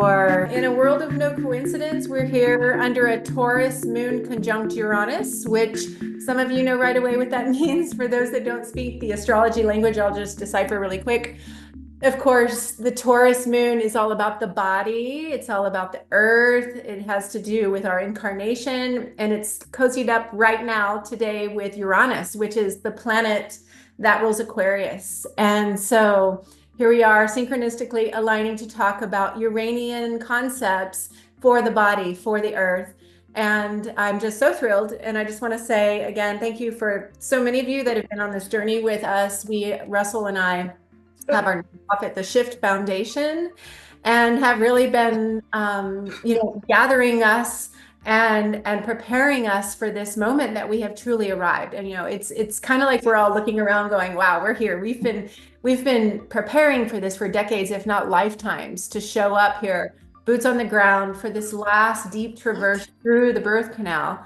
for In a World of No Coincidence. We're here under a Taurus moon conjunct Uranus, which some of you know right away what that means. For those that don't speak the astrology language, I'll just decipher really quick. Of course, the Taurus moon is all about the body. It's all about the earth. It has to do with our incarnation, and it's cozied up right now today with Uranus, which is the planet that rules Aquarius. And so here we are synchronistically aligning to talk about Uranian concepts for the body, for the earth. And I'm just so thrilled. And I just want to say again, thank you for so many of you that have been on this journey with us. Russell and I have our nonprofit, the Shift Foundation, and have really been, gathering us and preparing us for this moment that we have truly arrived. And it's kind of like we're all looking around, going, "Wow, we're here." We've been preparing for this for decades, if not lifetimes, to show up here, boots on the ground, for this last deep traverse through the birth canal.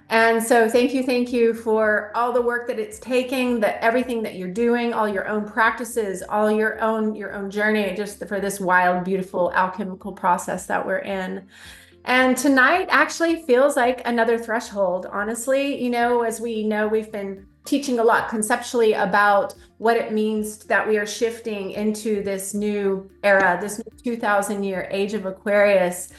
And so thank you for all the work that it's taking, everything that you're doing, all your own practices, all your own journey, just for this wild, beautiful alchemical process that we're in. And tonight actually feels like another threshold, honestly. As we know, we've been teaching a lot conceptually about what it means that we are shifting into this new era, this new 2000-year age of Aquarius.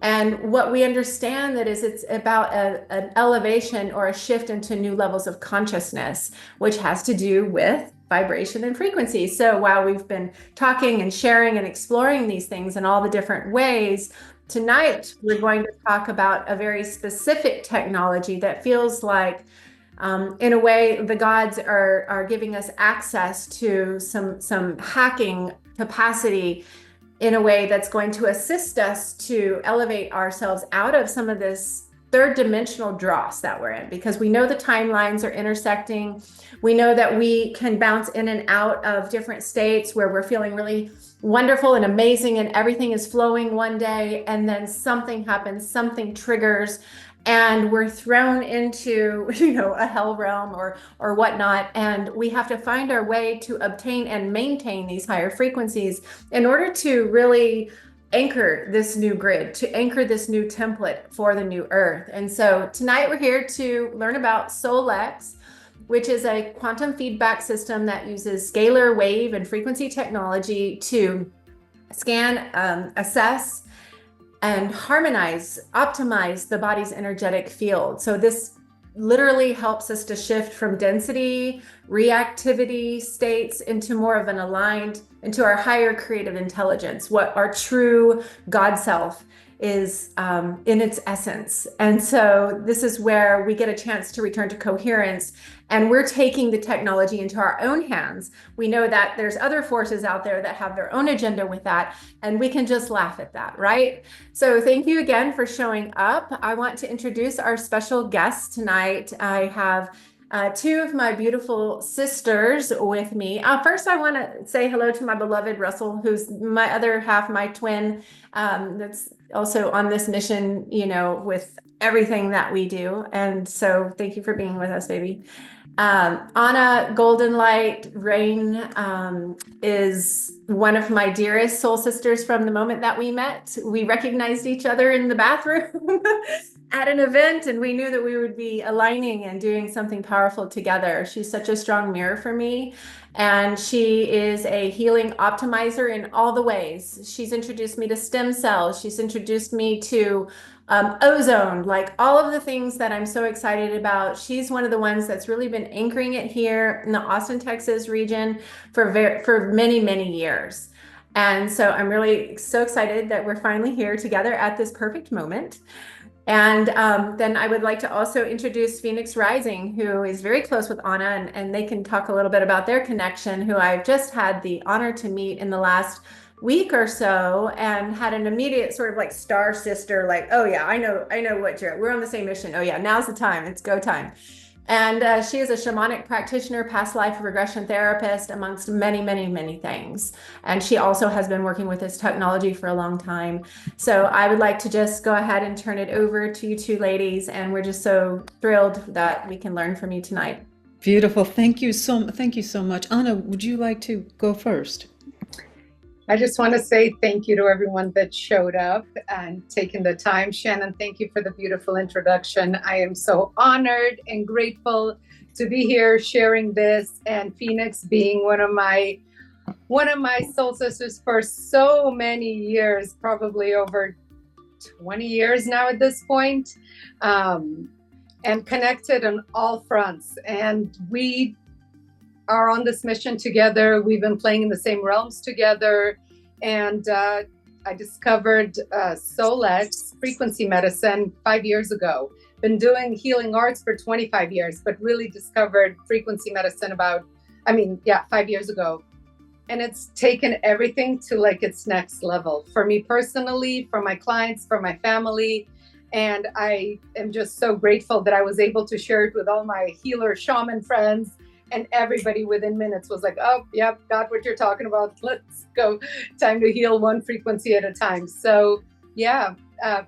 And what we understand that is it's about an elevation or a shift into new levels of consciousness, which has to do with vibration and frequency. So while we've been talking and sharing and exploring these things in all the different ways, tonight we're going to talk about a very specific technology that feels like, in a way, the gods are giving us access to some hacking capacity in a way that's going to assist us to elevate ourselves out of some of this third dimensional dross that we're in, because we know the timelines are intersecting. We know that we can bounce in and out of different states where we're feeling really wonderful and amazing and everything is flowing one day, and then something happens, something triggers, and we're thrown into, a hell realm or whatnot. And we have to find our way to obtain and maintain these higher frequencies in order to really anchor this new grid, to anchor this new template for the new earth. And so tonight we're here to learn about Solex, which is a quantum feedback system that uses scalar wave and frequency technology to scan, assess, and harmonize, optimize the body's energetic field. So this literally helps us to shift from density, reactivity states into more of an aligned, into our higher creative intelligence, what our true God self is in its essence. And so this is where we get a chance to return to coherence, and we're taking the technology into our own hands. We know that there's other forces out there that have their own agenda with that, and we can just laugh at that, right? So thank you again for showing up. I want to introduce our special guests tonight. I have two of my beautiful sisters with me. First, I want to say hello to my beloved Russell, who's my other half, my twin, that's also on this mission, with everything that we do. And so thank you for being with us, baby. Anna Goldenlight Rain is one of my dearest soul sisters from the moment that we met. We recognized each other in the bathroom at an event, and we knew that we would be aligning and doing something powerful together. She's such a strong mirror for me, and she is a healing optimizer in all the ways. She's introduced me to stem cells. She's introduced me to ozone, like all of the things that I'm so excited about. She's one of the ones that's really been anchoring it here in the Austin, Texas region for many, many years. And so I'm really so excited that we're finally here together at this perfect moment. And then I would like to also introduce Phoenix Rising, who is very close with Anna, and they can talk a little bit about their connection, who I've just had the honor to meet in the last week or so, and had an immediate sort of like star sister, like, oh yeah, I know what we're on the same mission. Oh yeah, now's the time, it's go time. And she is a shamanic practitioner, past life regression therapist, amongst many, many, many things. And she also has been working with this technology for a long time. So I would like to just go ahead and turn it over to you two ladies. And we're just so thrilled that we can learn from you tonight. Beautiful. Thank you so much. Anna, would you like to go first? I just want to say thank you to everyone that showed up and taken the time. Shannon, thank you for the beautiful introduction. I am so honored and grateful to be here sharing this, and Phoenix being one of my soul sisters for so many years, probably over 20 years now at this point, um, and connected on all fronts. And we are on this mission together. We've been playing in the same realms together. And I discovered Solex frequency medicine 5 years ago. Been doing healing arts for 25 years, but really discovered frequency medicine 5 years ago. And it's taken everything to like its next level for me personally, for my clients, for my family. And I am just so grateful that I was able to share it with all my healer shaman friends, and everybody within minutes was like, oh, yep, got what you're talking about. Let's go. Time to heal one frequency at a time. So yeah,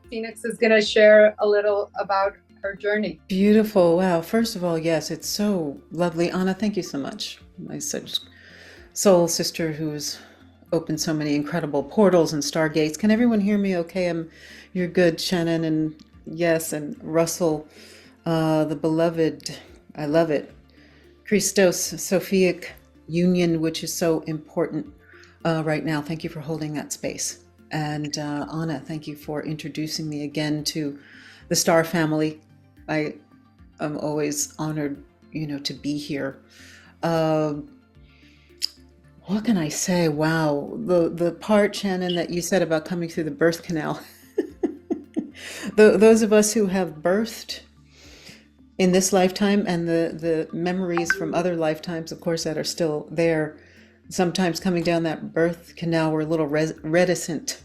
Phoenix is going to share a little about her journey. Beautiful. Wow. First of all, yes, it's so lovely. Anna, thank you so much. My such soul sister who's opened so many incredible portals and stargates. Can everyone hear me okay? You're good, Shannon, and yes, and Russell, the beloved. I love it. Christos, Sophic union, which is so important right now. Thank you for holding that space. And Anna, thank you for introducing me again to the Star family. I am always honored, to be here. What can I say? Wow, the part, Shannon, that you said about coming through the birth canal. Those of us who have birthed in this lifetime, and the memories from other lifetimes, of course, that are still there, sometimes coming down that birth canal, we're a little reticent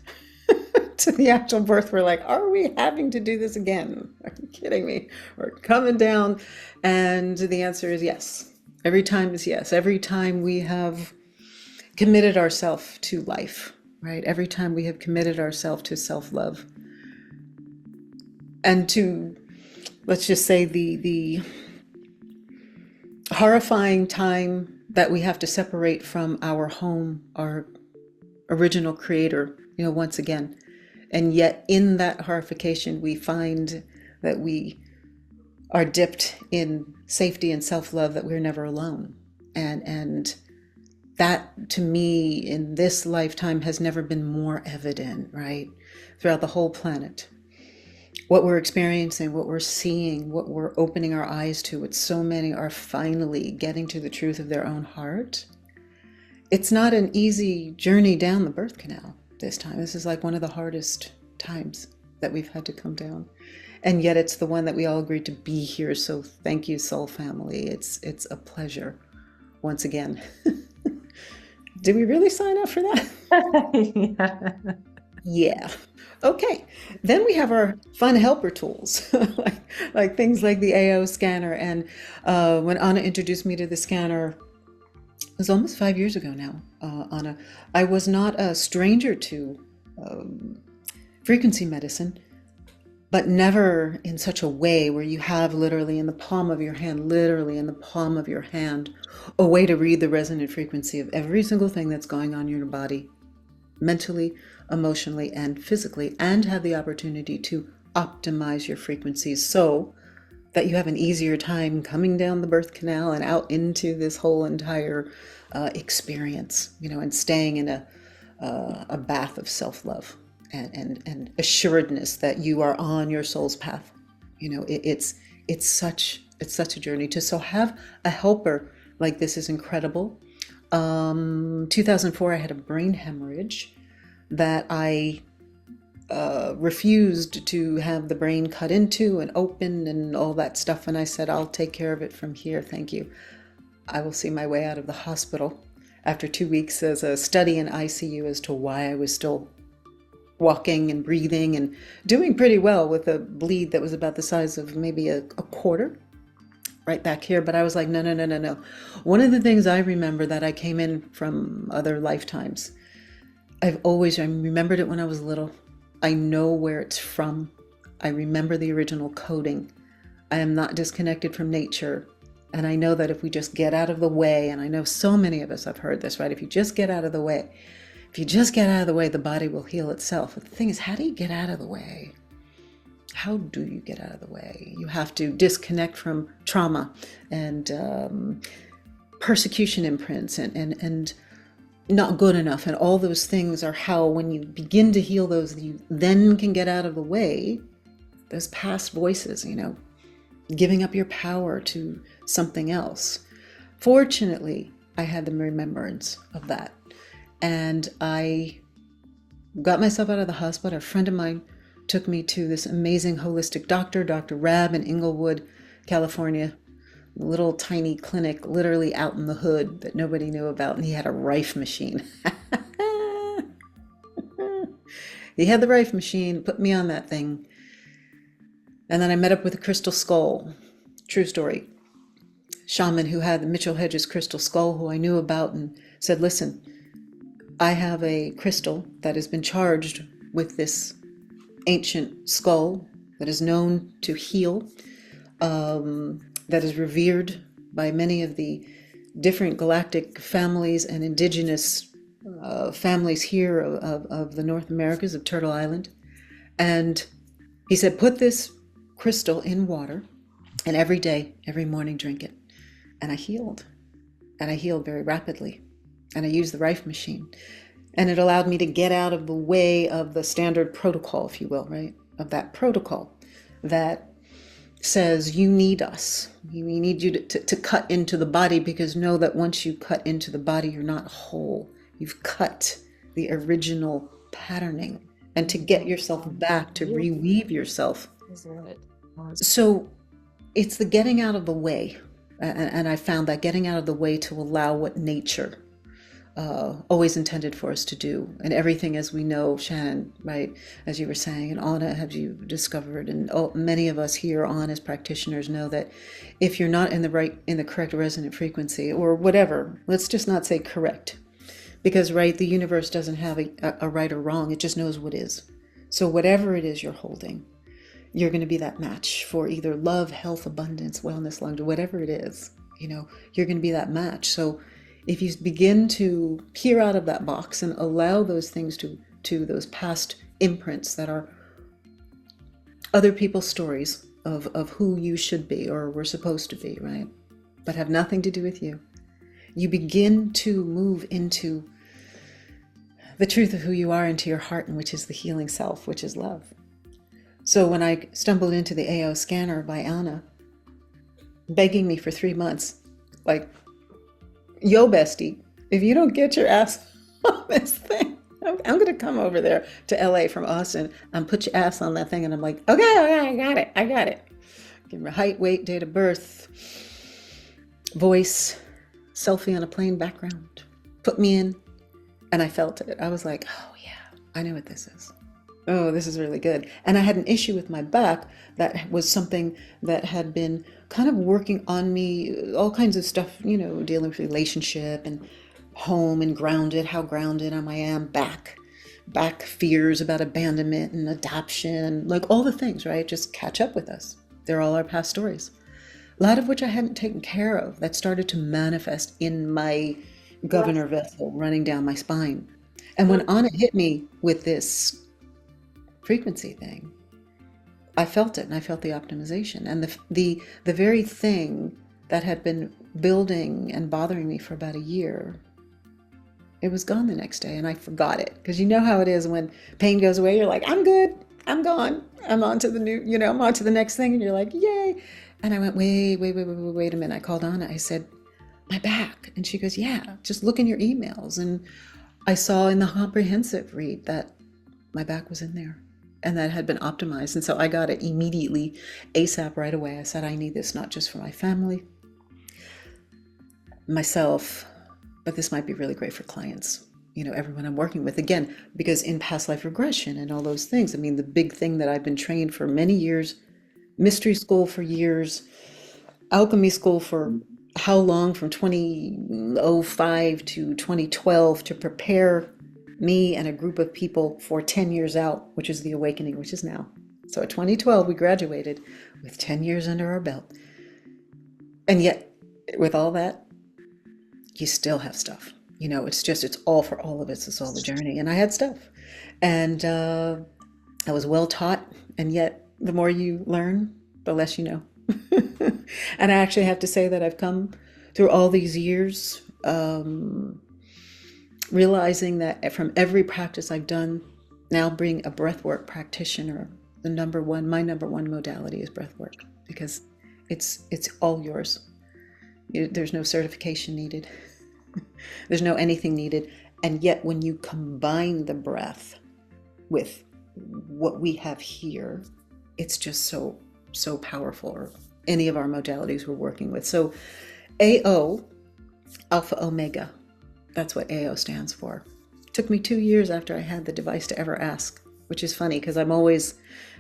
to the actual birth. We're like, are we having to do this again? Are you kidding me? We're coming down. And the answer is yes. Every time is yes. Every time we have committed ourselves to life, right? Every time we have committed ourselves to self-love and to, let's just say, the horrifying time that we have to separate from our home, our original creator, once again. And yet in that horrification, we find that we are dipped in safety and self-love, that we're never alone. And that, to me, in this lifetime has never been more evident, right? Throughout the whole planet. What we're experiencing, what we're seeing, what we're opening our eyes to, what so many are finally getting to the truth of their own heart. It's not an easy journey down the birth canal this time. This is like one of the hardest times that we've had to come down. And yet it's the one that we all agreed to be here. So thank you, soul family. It's a pleasure once again. Did we really sign up for that? Yeah. Yeah. Okay. Then we have our fun helper tools, like things like the AO scanner. And when Anna introduced me to the scanner, it was almost 5 years ago now, Anna. I was not a stranger to frequency medicine, but never in such a way where you have literally in the palm of your hand, a way to read the resonant frequency of every single thing that's going on in your body, mentally, emotionally, and physically, and have the opportunity to optimize your frequencies so that you have an easier time coming down the birth canal and out into this whole entire experience, and staying in a bath of self-love and assuredness that you are on your soul's path. It's such a journey to so have a helper like this is incredible. 2004, I had a brain hemorrhage that I refused to have the brain cut into and opened and all that stuff. And I said, I'll take care of it from here. Thank you. I will see my way out of the hospital. After 2 weeks as a study in ICU as to why I was still walking and breathing and doing pretty well with a bleed that was about the size of maybe a quarter right back here. But I was like, no, no, no, no, no. One of the things I remember that I came in from other lifetimes, I remembered it when I was little. I know where it's from. I remember the original coding. I am not disconnected from nature. And I know that if we just get out of the way, and I know so many of us have heard this, right? If you just get out of the way, If you just get out of the way, the body will heal itself. But the thing is, how do you get out of the way? How do you get out of the way? You have to disconnect from trauma and persecution imprints and not good enough. And all those things are how, when you begin to heal those, you then can get out of the way. Those past voices, giving up your power to something else. Fortunately, I had the remembrance of that. And I got myself out of the hospital. A friend of mine took me to this amazing holistic doctor, Dr. Rab in Inglewood, California. A little tiny clinic literally out in the hood that nobody knew about. And he had a Rife machine. He had the Rife machine, put me on that thing. And then I met up with a crystal skull. True story. Shaman who had the Mitchell Hedges crystal skull, who I knew about, and said, listen, I have a crystal that has been charged with this ancient skull that is known to heal, that is revered by many of the different galactic families and indigenous families here of the North Americas, of Turtle Island. And he said, put this crystal in water, and every day, every morning, drink it. And I healed. And I healed very rapidly. And I used the Rife machine. And it allowed me to get out of the way of the standard protocol, if you will, right? Of that protocol that says you need us. We need you to cut into the body, because know that once you cut into the body, you're not whole. You've cut the original patterning. And to get yourself back, to reweave yourself. So it's the getting out of the way. And I found that getting out of the way to allow what nature always intended for us to do. And everything, as we know, Shannon, right, as you were saying, and Anna, have you discovered, and many of us here on as practitioners know that if you're not in the correct resonant frequency, or whatever, let's just not say correct, because right, the universe doesn't have a right or wrong, it just knows what is. So whatever it is you're holding, you're going to be that match for either love, health, abundance, wellness, longevity, whatever it is, you're going to be that match. So if you begin to peer out of that box and allow those things to those past imprints that are other people's stories of who you should be or were supposed to be, right? But have nothing to do with you. You begin to move into the truth of who you are, into your heart, and which is the healing self, which is love. So when I stumbled into the AO scanner by Anna, begging me for 3 months, like, yo, bestie, if you don't get your ass on this thing, I'm going to come over there to LA from Austin and put your ass on that thing. And I'm like, okay, I got it. Give me height, weight, date of birth, voice, selfie on a plain background. Put me in. And I felt it. I was like, oh yeah, I know what this is. Oh, this is really good. And I had an issue with my back that was something that had been kind of working on me, all kinds of stuff, dealing with relationship and home and grounded, how grounded I am, back fears about abandonment and adoption, like all the things, right? Just catch up with us. They're all our past stories. A lot of which I hadn't taken care of, that started to manifest in my governor vessel running down my spine. And when Anna hit me with this frequency thing, I felt it, and I felt the optimization, and the very thing that had been building and bothering me for about a year, it was gone the next day, and I forgot it. Because you know how it is when pain goes away, you're like, I'm good, I'm gone, I'm on to the new, I'm on to the next thing, and you're like, yay. And I went, wait a minute. I called Anna, I said, my back. And she goes, yeah, just look in your emails. And I saw in the comprehensive read that my back was in there. And that had been optimized. And so I got it immediately, ASAP, right away. I said, I need this not just for my family, myself, but this might be really great for clients, everyone I'm working with. Again, because in past life regression and all those things, the big thing that I've been trained for many years, mystery school for years, alchemy school for how long, from 2005 to 2012, to prepare me and a group of people for 10 years out, which is the awakening, which is now. So at 2012, we graduated with 10 years under our belt. And yet, with all that, you still have stuff. it's all for all of us. It's all the journey. And I had stuff. And I was well taught. And yet, the more you learn, the less you know. And I actually have to say that I've come through all these years realizing that from every practice I've done, now being a breathwork practitioner, my number one modality is breathwork, because it's all yours. There's no certification needed. There's no anything needed. And yet when you combine the breath with what we have here, it's just so powerful, or any of our modalities we're working with. So AO, Alpha Omega, that's what AO stands for. It took me 2 years after I had the device to ever ask, which is funny because I'm always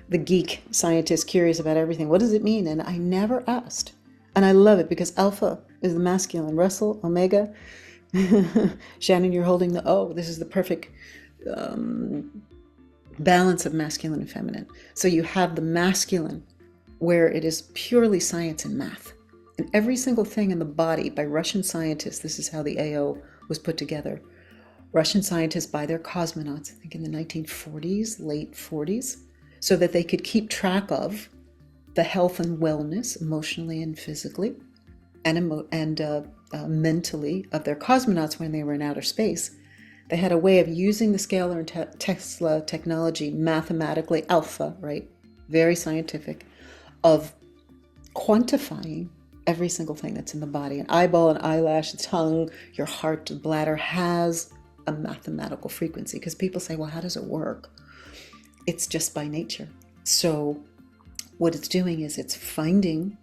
the geek scientist curious about everything. What does it mean? And I never asked. And I love it because Alpha is the masculine, Russell, Omega. Shannon, you're holding the O. This is the perfect balance of masculine and feminine. So you have the masculine, where it is purely science and math. And every single thing in the body by Russian scientists, this is how the AO was put together. Russian scientists by their cosmonauts, I think in the 1940s, late 40s, so that they could keep track of the health and wellness, emotionally and physically, and mentally, of their cosmonauts when they were in outer space. They had a way of using the scalar and Tesla technology mathematically, alpha, right? Very scientific, of quantifying every single thing that's in the body. An eyeball, an eyelash, a tongue, your heart, the bladder has a mathematical frequency. Because people say, well, how does it work? It's just by nature. So what it's doing is it's finding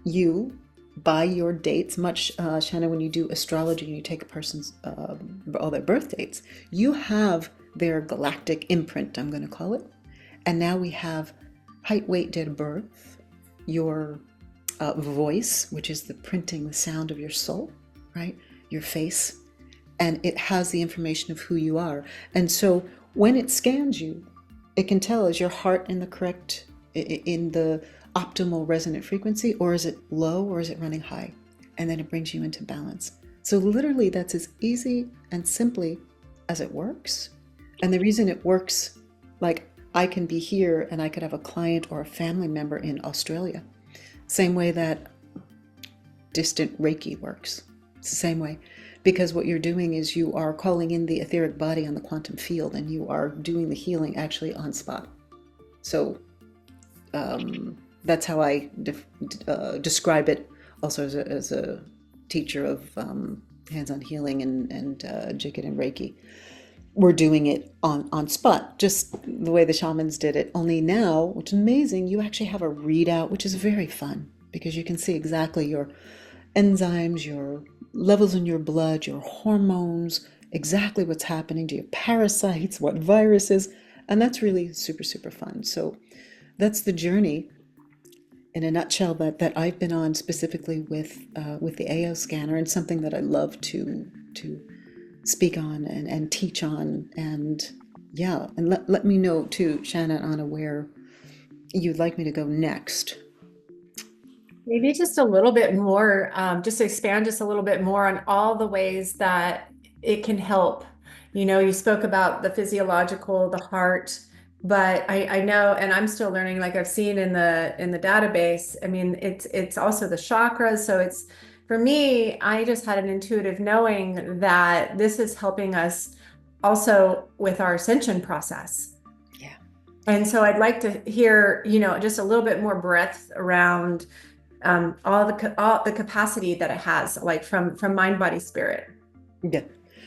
you by your dates. Much, Shannon, when you do astrology and you take a person's, all their birth dates, you have their galactic imprint, I'm going to call it. And now we have height, weight, date of birth, your voice, which is the printing, the sound of your soul, right? Your face. And it has the information of who you are. And so when it scans you, it can tell, is your heart in the correct, in the optimal resonant frequency, or is it low, or is it running high? And then it brings you into balance. So literally that's as easy and simply as it works. And the reason it works, like I can be here and I could have a client or a family member in Australia. Same way that distant Reiki works. It's the same way. Because what you're doing is you are calling in the etheric body on the quantum field, and you are doing the healing actually on spot. So that's how I describe it, also as a teacher of hands-on healing and GiIl and Reiki. We're doing it on spot, just the way the shamans did it. Only now, which is amazing, you actually have a readout, which is very fun, because you can see exactly your enzymes, your levels in your blood, your hormones, exactly what's happening to your parasites, what viruses, and that's really super, super fun. So that's the journey in a nutshell that I've been on, specifically with the AO scanner, and something that I love to speak on and teach on. And yeah, and let me know too, Shannon, Anna, where you'd like me to go next. Maybe just a little bit more, just to expand just a little bit more on all the ways that it can help. You spoke about the physiological, the heart, but I know, and I'm still learning, like I've seen in the database, I mean, it's also the chakras. So it's, for me, I just had an intuitive knowing that this is helping us also with our ascension process. Yeah. And so I'd like to hear, just a little bit more breadth around all the capacity that it has, like from mind, body, spirit. Yeah.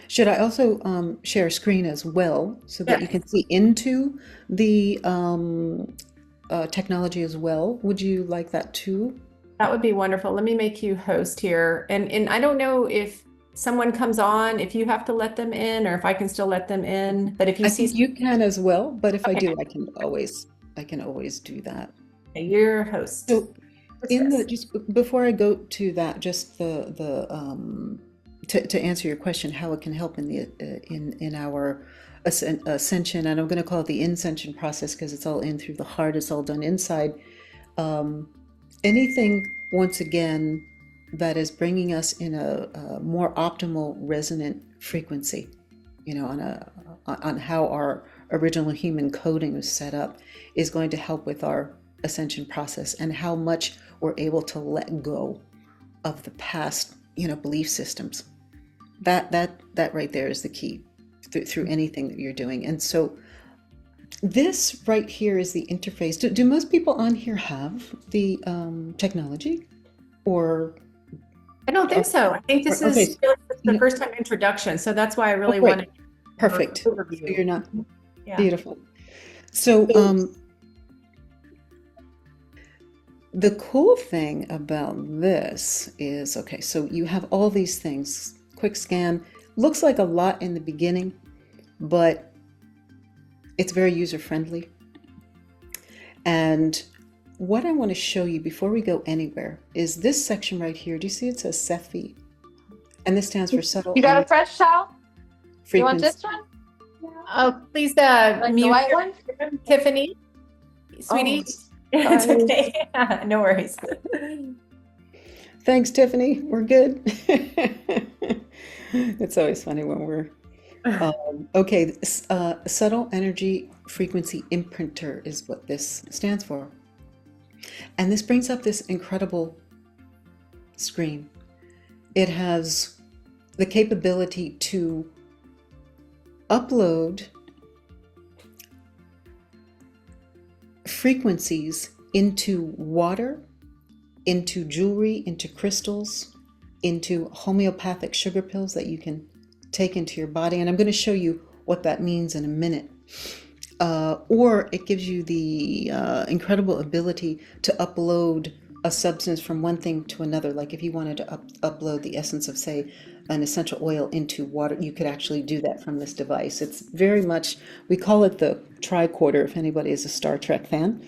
Should I also share a screen as well, so that you can see into the technology as well? Would you like that too? That would be wonderful. Let me make you host here. And I don't know if someone comes on, if you have to let them in, or if I can still let them in. But if you see, you can as well. But if I do, I can always do that. You're a host. So just before I go to that, just to answer your question, how it can help in our ascension, and I'm going to call it the ascension process, because it's all in through the heart. It's all done inside. Anything, once again, that is bringing us in a more optimal resonant frequency, on how our original human coding was set up, is going to help with our ascension process and how much we're able to let go of the past, belief systems. That right there is the key through anything that you're doing. And so this right here is the interface. Do most people on here have the technology, or? I don't think so. I think this is the first time introduction. So that's why I really wanted. Perfect. So you're not. Yeah. Beautiful. So the cool thing about this is, so you have all these things. Quick scan looks like a lot in the beginning, but it's very user-friendly. And what I want to show you before we go anywhere is this section right here. Do you see it says Cephi? And this stands for subtle. You got a fresh towel? Frequency. You want this one? Oh, please Like mute the white one? Tiffany, sweetie. It's okay. No worries. Thanks, Tiffany. We're good. It's always funny when we're subtle energy frequency imprinter is what this stands for. And this brings up this incredible screen. It has the capability to upload frequencies into water, into jewelry, into crystals, into homeopathic sugar pills that you can take into your body. And I'm going to show you what that means in a minute. Or it gives you the incredible ability to upload a substance from one thing to another. Like if you wanted to upload the essence of, say, an essential oil into water, you could actually do that from this device. It's very much, we call it the tricorder, if anybody is a Star Trek fan.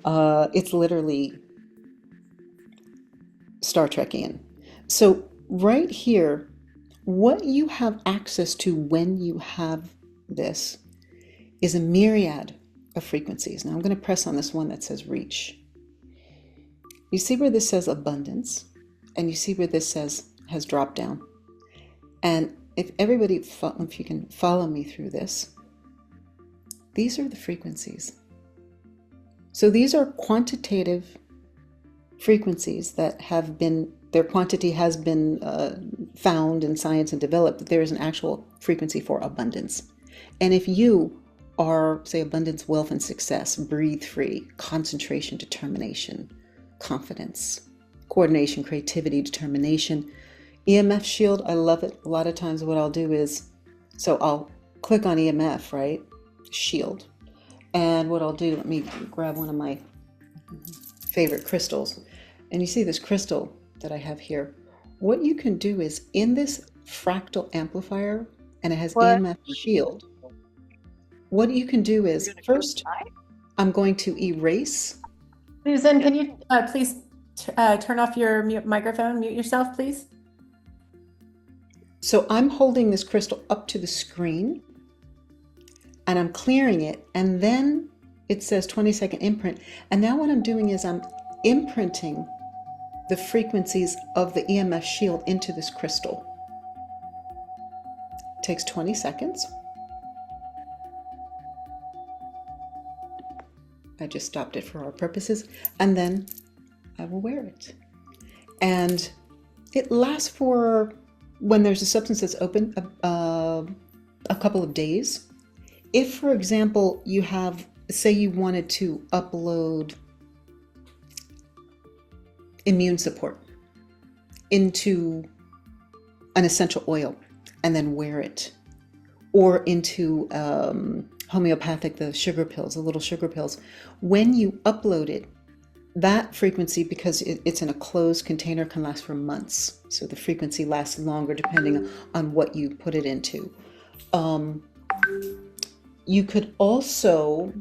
It's literally Star Trekian. So right here, what you have access to when you have this is a myriad of frequencies. Now I'm going to press on this one that says reach. You see where this says abundance, and you see where this says has dropped down. And if you can follow me through this, these are the frequencies. So these are quantitative frequencies that have been, their quantity has been found in science and developed, that there is an actual frequency for abundance. And if you are, say, abundance, wealth, and success, breathe free, concentration, determination, confidence, coordination, creativity, determination, EMF shield, I love it. A lot of times what I'll do is, so I'll click on EMF, right? Shield. And what I'll do, let me grab one of my favorite crystals. And you see this crystal that I have here. What you can do is in this fractal amplifier, and it has EMF shield, what you can do is first, I'm going to erase. Susan, can you please turn off your microphone, mute yourself, please? So I'm holding this crystal up to the screen and I'm clearing it, and then it says 20-second imprint. And now what I'm doing is I'm imprinting the frequencies of the EMF shield into this crystal. It takes 20 seconds. I just stopped it for our purposes, and then I will wear it. And it lasts for, when there's a substance that's open, a couple of days. If, for example, you have, say you wanted to upload immune support into an essential oil and then wear it, or into homeopathic, the sugar pills, the little sugar pills, when you upload it, that frequency, because it's in a closed container, can last for months. So the frequency lasts longer depending on what you put it into. You could also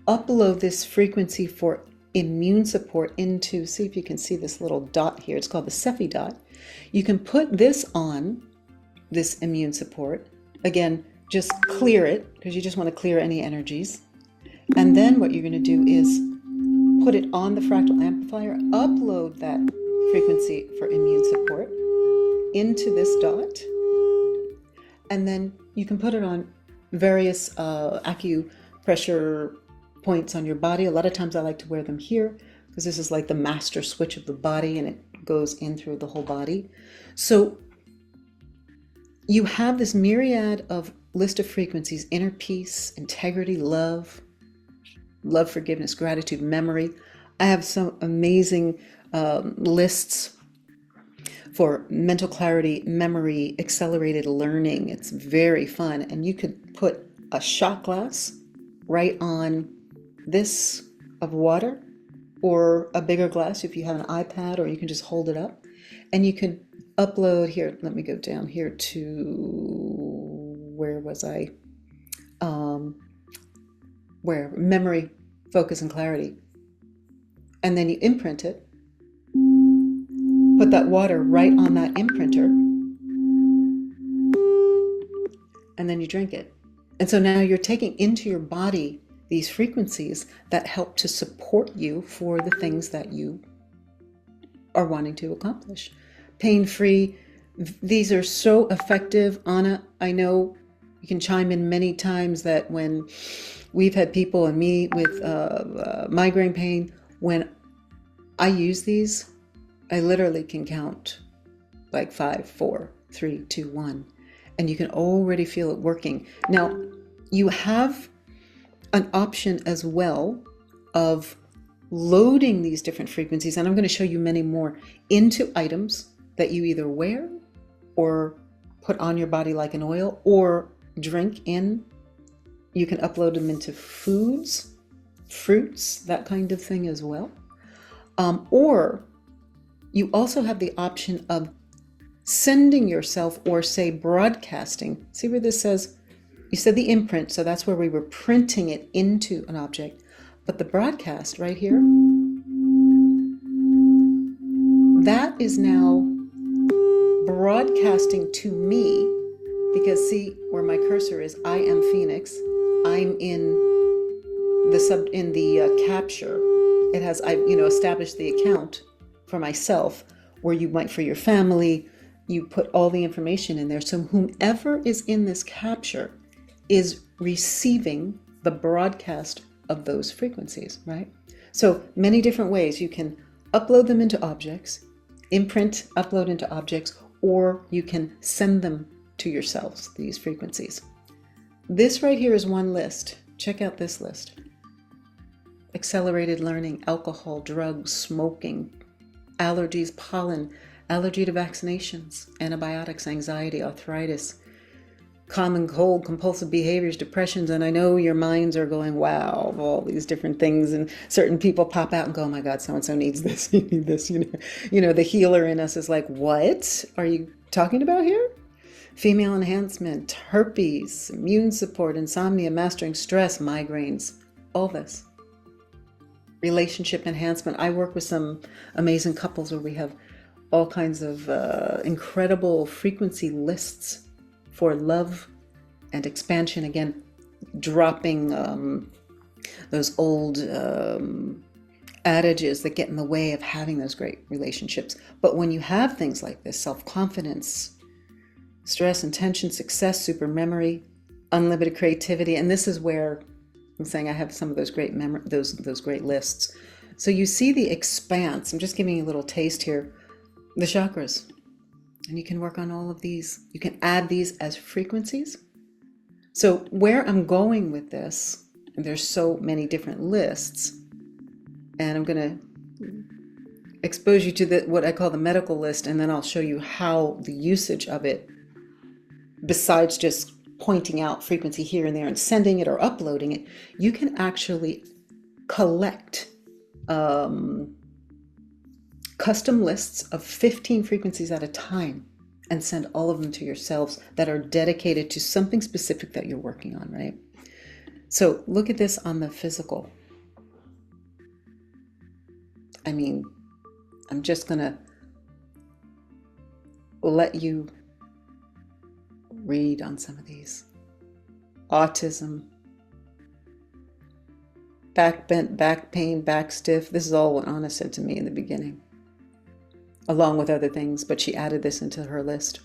upload this frequency for immune support into, see if you can see this little dot here, it's called the Cephi dot. You can put this on this immune support. Again, just clear it, because you just want to clear any energies. And then what you're going to do is put it on the fractal amplifier, upload that frequency for immune support into this dot. And then you can put it on various acupressure points on your body. A lot of times I like to wear them here because this is like the master switch of the body and it goes in through the whole body. So you have this myriad of list of frequencies: inner peace, integrity, love, forgiveness, gratitude, memory. I have some amazing lists for mental clarity, memory, accelerated learning. It's very fun. And you could put a shot glass right on this of water, or a bigger glass if you have an iPad, or you can just hold it up. And you can upload here. Let me go down here to, where was I? Where? Memory, focus, and clarity. And then you imprint it. Put that water right on that imprinter, and then you drink it. And so now you're taking into your body these frequencies that help to support you for the things that you are wanting to accomplish. Pain-free. These are so effective. Anna, I know you can chime in many times that when we've had people and me with migraine pain, when I use these, I literally can count like 5, 4, 3, 2, 1, and you can already feel it working. Now, you have an option as well of loading these different frequencies, and I'm going to show you many more, into items that you either wear or put on your body like an oil or drink in. You can upload them into foods, fruits, that kind of thing as well. Or you also have the option of sending yourself, or say broadcasting. See where this says, you said the imprint, so that's where we were printing it into an object. But the broadcast right here, that is now broadcasting to me, because see where my cursor is, I am Phoenix. I'm in the capture. It has, I've established the account for myself, where you might for your family, you put all the information in there. So whomever is in this capture is receiving the broadcast of those frequencies, right? So many different ways. You can upload them into objects, imprint, upload into objects, or you can send them to yourselves, these frequencies. This right here is one list. Check out this list. Accelerated learning, alcohol, drugs, smoking, allergies, pollen, allergy to vaccinations, antibiotics, anxiety, arthritis, common cold, compulsive behaviors, depressions. And I know your minds are going, wow, of all these different things. And certain people pop out and go, oh my God, so-and-so needs this, you need this. The healer in us is like, what are you talking about here? Female enhancement, herpes, immune support, insomnia, mastering stress, migraines, all this. Relationship enhancement. I work with some amazing couples where we have all kinds of incredible frequency lists for love and expansion. Again, dropping those old adages that get in the way of having those great relationships. But when you have things like this, self-confidence, stress and tension, success, super memory, unlimited creativity, and this is where I'm saying I have some of those great those great lists. So you see the expanse. I'm just giving you a little taste here. The chakras. And you can work on all of these. You can add these as frequencies. So where I'm going with this, and there's so many different lists, and I'm going to expose you to what I call the medical list, and then I'll show you how the usage of it, besides just pointing out frequency here and there and sending it or uploading it, you can actually collect custom lists of 15 frequencies at a time and send all of them to yourselves that are dedicated to something specific that you're working on, right? So look at this on the physical. I mean, I'm just gonna let you read on some of these. Autism, back bent, back pain, back stiff. This is all what Anna said to me in the beginning. along with other things, but she added this into her list.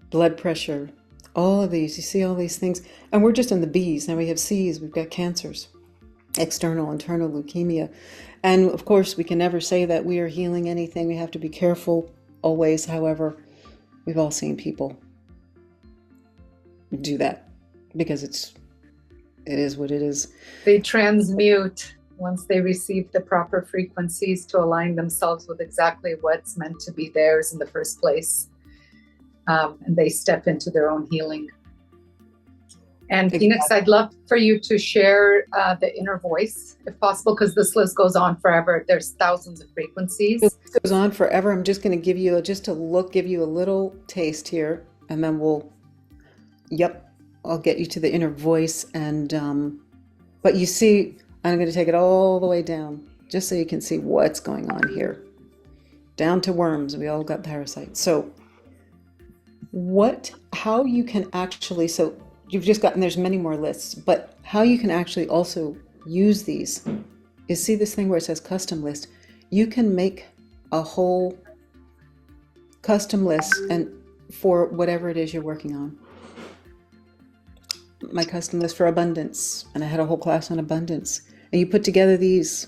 Blood pressure, all of these, you see all these things. And we're just in the B's. Now we have C's, we've got cancers, external, internal leukemia. And of course, we can never say that we are healing anything. We have to be careful always. However, we've all seen people do that because it is what it is. They transmute once they receive the proper frequencies to align themselves with exactly what's meant to be theirs in the first place. And they step into their own healing. And Exactly. Phoenix, I'd love for you to share the inner voice, if possible, because this list goes on forever. There's thousands of frequencies. It goes on forever. I'm just going to give you give you a little taste here, and then I'll get you to the inner voice. And but you see, I'm going to take it all the way down, just so you can see what's going on here. Down to worms. We all got parasites. So how you can actually, so you've just gotten, there's many more lists, but how you can actually also use these is, see this thing where it says custom list? You can make a whole custom list and for whatever it is you're working on. My custom list for abundance, and I had a whole class on abundance, and you put together these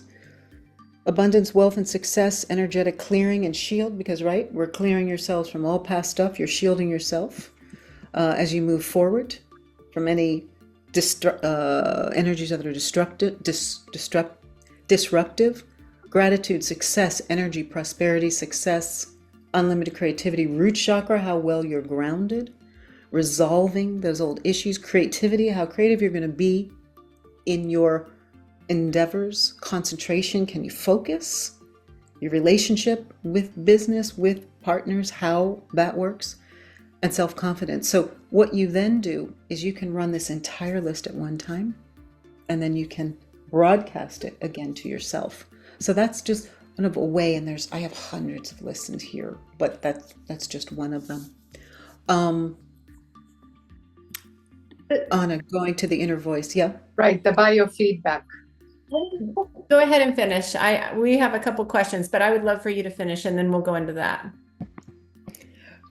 abundance, wealth, and success, energetic clearing and shield, because right, we're clearing yourselves from all past stuff. You're shielding yourself as you move forward from any energies that are disruptive. Gratitude, success, energy, prosperity, success, unlimited creativity, root chakra, how well you're grounded, resolving those old issues, creativity, how creative you're going to be in your endeavors, concentration, can you focus, your relationship with business, with partners, how that works, and self-confidence. So what you then do is you can run this entire list at one time, and then you can broadcast it again to yourself. So that's just one of a way, and I have hundreds of lists in here, but that's just one of them. Anna, going to the inner voice, yeah? Right, the biofeedback. Go ahead and finish. We have a couple questions, but I would love for you to finish, and then we'll go into that.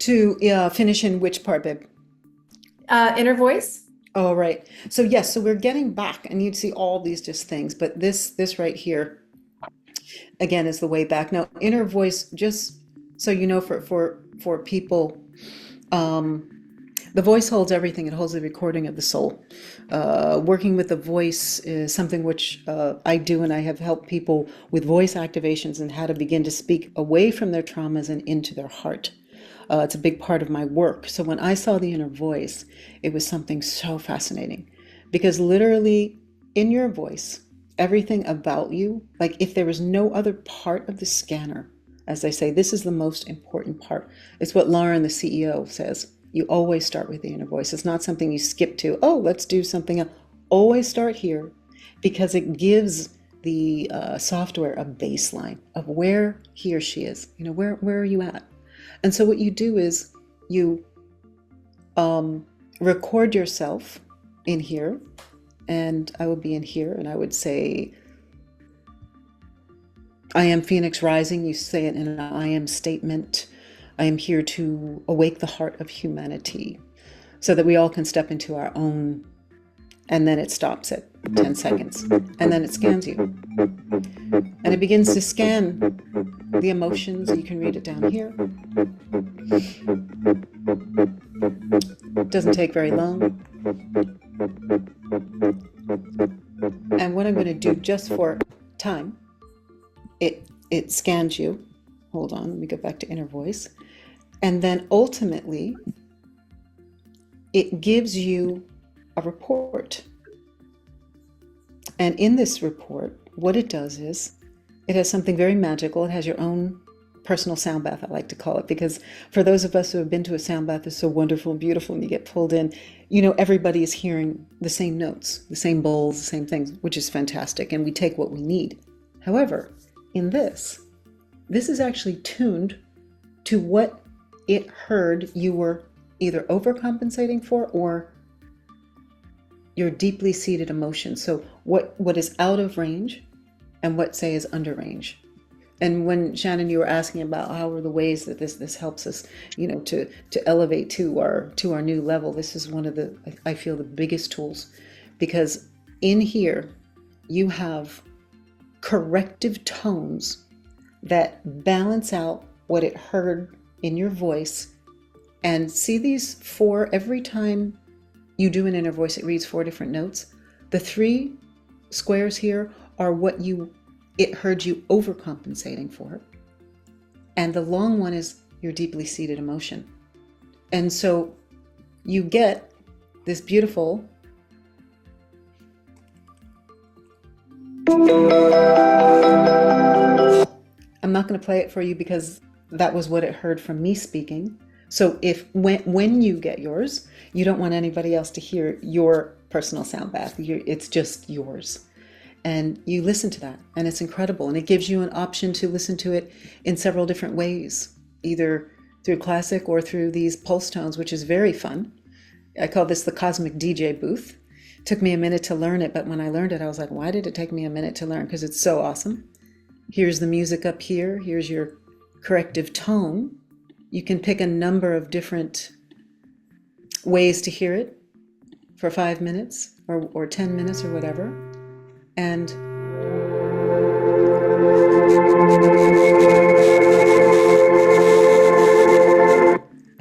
To finish in which part, babe? Inner voice. Oh, right. So yes, so we're getting back, and you'd see all these just things, but this right here, again, is the way back. Now, inner voice, just so you know, for people, the voice holds everything. It holds the recording of the soul. Working with the voice is something which I do, and I have helped people with voice activations and how to begin to speak away from their traumas and into their heart. It's a big part of my work. So when I saw the inner voice, it was something so fascinating, because literally in your voice, everything about you, like if there was no other part of the scanner, as I say, this is the most important part. It's what Lauren, the CEO, says. You always start with the inner voice. It's not something you skip to. Oh, let's do something else. Always start here, because it gives the software a baseline of where he or she is. You know, where are you at? And so what you do is you record yourself in here, and I would be in here, and I would say, I am Phoenix Rising. You say it in an I am statement. I am here to awake the heart of humanity, so that we all can step into our own, and then it stops at 10 seconds, and then it scans you. And it begins to scan the emotions. You can read it down here. It doesn't take very long. And what I'm going to do, just for time, it scans you. Hold on, let me go back to inner voice. And then ultimately, it gives you a report. And in this report, what it does is, it has something very magical. It has your own personal sound bath, I like to call it, because for those of us who have been to a sound bath, it's so wonderful and beautiful, and you get pulled in, you know, everybody is hearing the same notes, the same bowls, the same things, which is fantastic, and we take what we need. However, in this is actually tuned to what it heard you were either overcompensating for or your deeply seated emotions. So what is out of range and what, say, is under range. And when Shannon, you were asking about how are the ways that this helps us, to elevate to our new level. This is one of the, I feel, the biggest tools, because in here you have corrective tones that balance out what it heard in your voice. And see these 4, every time you do an inner voice, it reads 4 different notes. The 3 squares here are what it heard you overcompensating for. And the long one is your deeply seated emotion. And so you get this beautiful I'm not going to play it for you because that was what it heard from me speaking. So when you get yours, you don't want anybody else to hear your personal sound bath. It's just yours. And you listen to that, and it's incredible. And it gives you an option to listen to it in several different ways, either through classic or through these pulse tones, which is very fun. I call this the cosmic DJ booth. It took me a minute to learn it, but when I learned it, I was like, why did it take me a minute to learn? Because it's so awesome. Here's the music up here. Here's your corrective tone. You can pick a number of different ways to hear it for 5 minutes or 10 minutes or whatever. And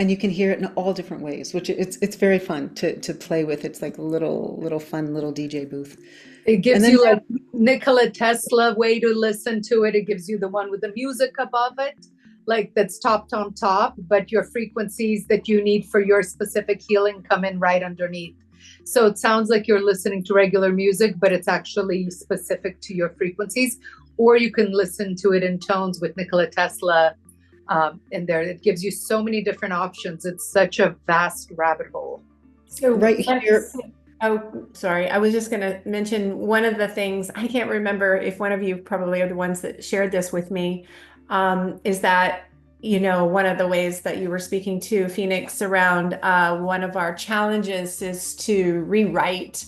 you can hear it in all different ways, which it's very fun to play with. It's like a little fun little DJ booth. It gives you like Nikola Tesla way to listen to it. It gives you the one with the music above it, like that's top, but your frequencies that you need for your specific healing come in right underneath. So it sounds like you're listening to regular music, but it's actually specific to your frequencies. Or you can listen to it in tones with Nikola Tesla in there. It gives you so many different options. It's such a vast rabbit hole. So right here. Oh, sorry. I was just going to mention one of the things, I can't remember if one of you probably are the ones that shared this with me, is that one of the ways that you were speaking to, Phoenix, around one of our challenges is to rewrite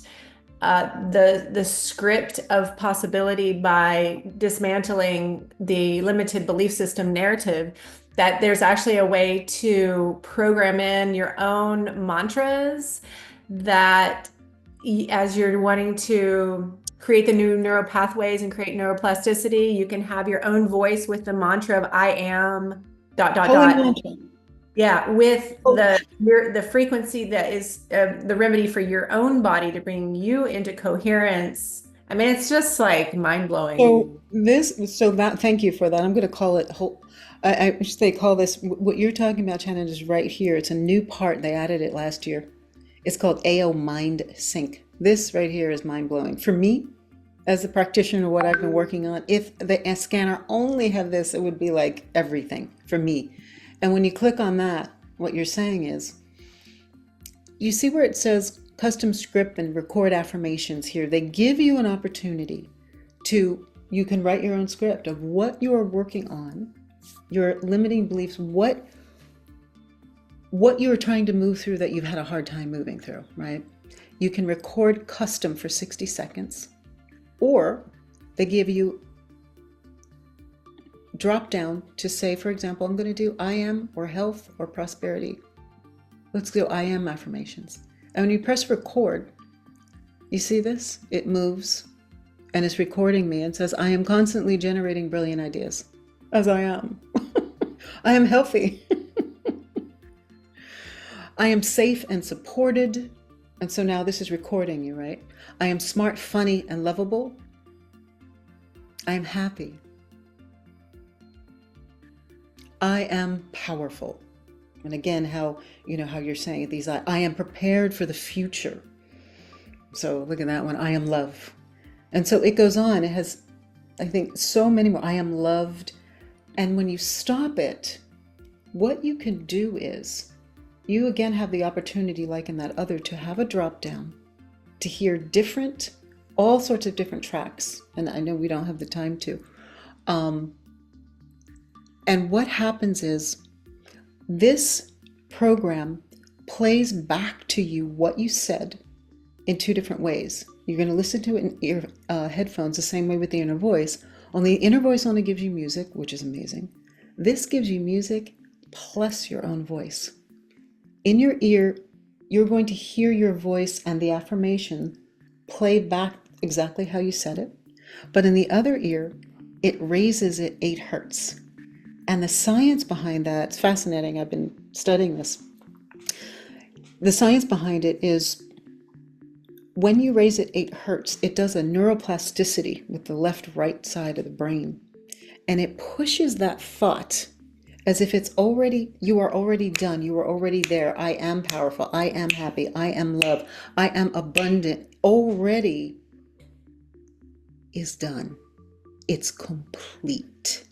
the script of possibility by dismantling the limited belief system narrative, that there's actually a way to program in your own mantras that as you're wanting to create the new neural pathways and create neuroplasticity, you can have your own voice with the mantra of I am ... Yeah, with the frequency that is the remedy for your own body to bring you into coherence. I mean, it's just like mind-blowing. Thank you for that. I'm going to call it I should say call this, what you're talking about, Shannon, is right here. It's a new part. They added it last year. It's called AO Mind Sync. This right here is mind-blowing. For me, as a practitioner, what I've been working on, if the scanner only had this, it would be like everything for me. And when you click on that, what you're saying is, you see where it says custom script and record affirmations here. They give you an opportunity you can write your own script of what you are working on, your limiting beliefs, what you're trying to move through that you've had a hard time moving through, right? You can record custom for 60 seconds, or they give you drop down to say, for example, I'm going to do I am or health or prosperity. Let's do I am affirmations. And when you press record, you see this? It moves and it's recording me and says, I am constantly generating brilliant ideas, as I am. I am healthy. I am safe and supported. And so now this is recording you, right? I am smart, funny, and lovable. I am happy. I am powerful. And again, how you're saying these, I am prepared for the future. So look at that one. I am love. And so it goes on. It has, I think, so many more. I am loved. And when you stop it, what you can do is, you again have the opportunity, like in that other, to have a drop down, to hear all sorts of different tracks. And I know we don't have the time to. And what happens is, this program plays back to you what you said in two different ways. You're going to listen to it in ear headphones the same way with the inner voice. Only the inner voice only gives you music, which is amazing. This gives you music plus your own voice. In your ear, you're going to hear your voice and the affirmation played back exactly how you said it. But in the other ear, it raises it 8 hertz. And the science behind that, it's fascinating. I've been studying this. The science behind it is when you raise it 8 hertz, it does a neuroplasticity with the left-right side of the brain. And it pushes that thought as if you are already done. You are already there. I am powerful. I am happy. I am love. I am abundant. Already is done. It's complete.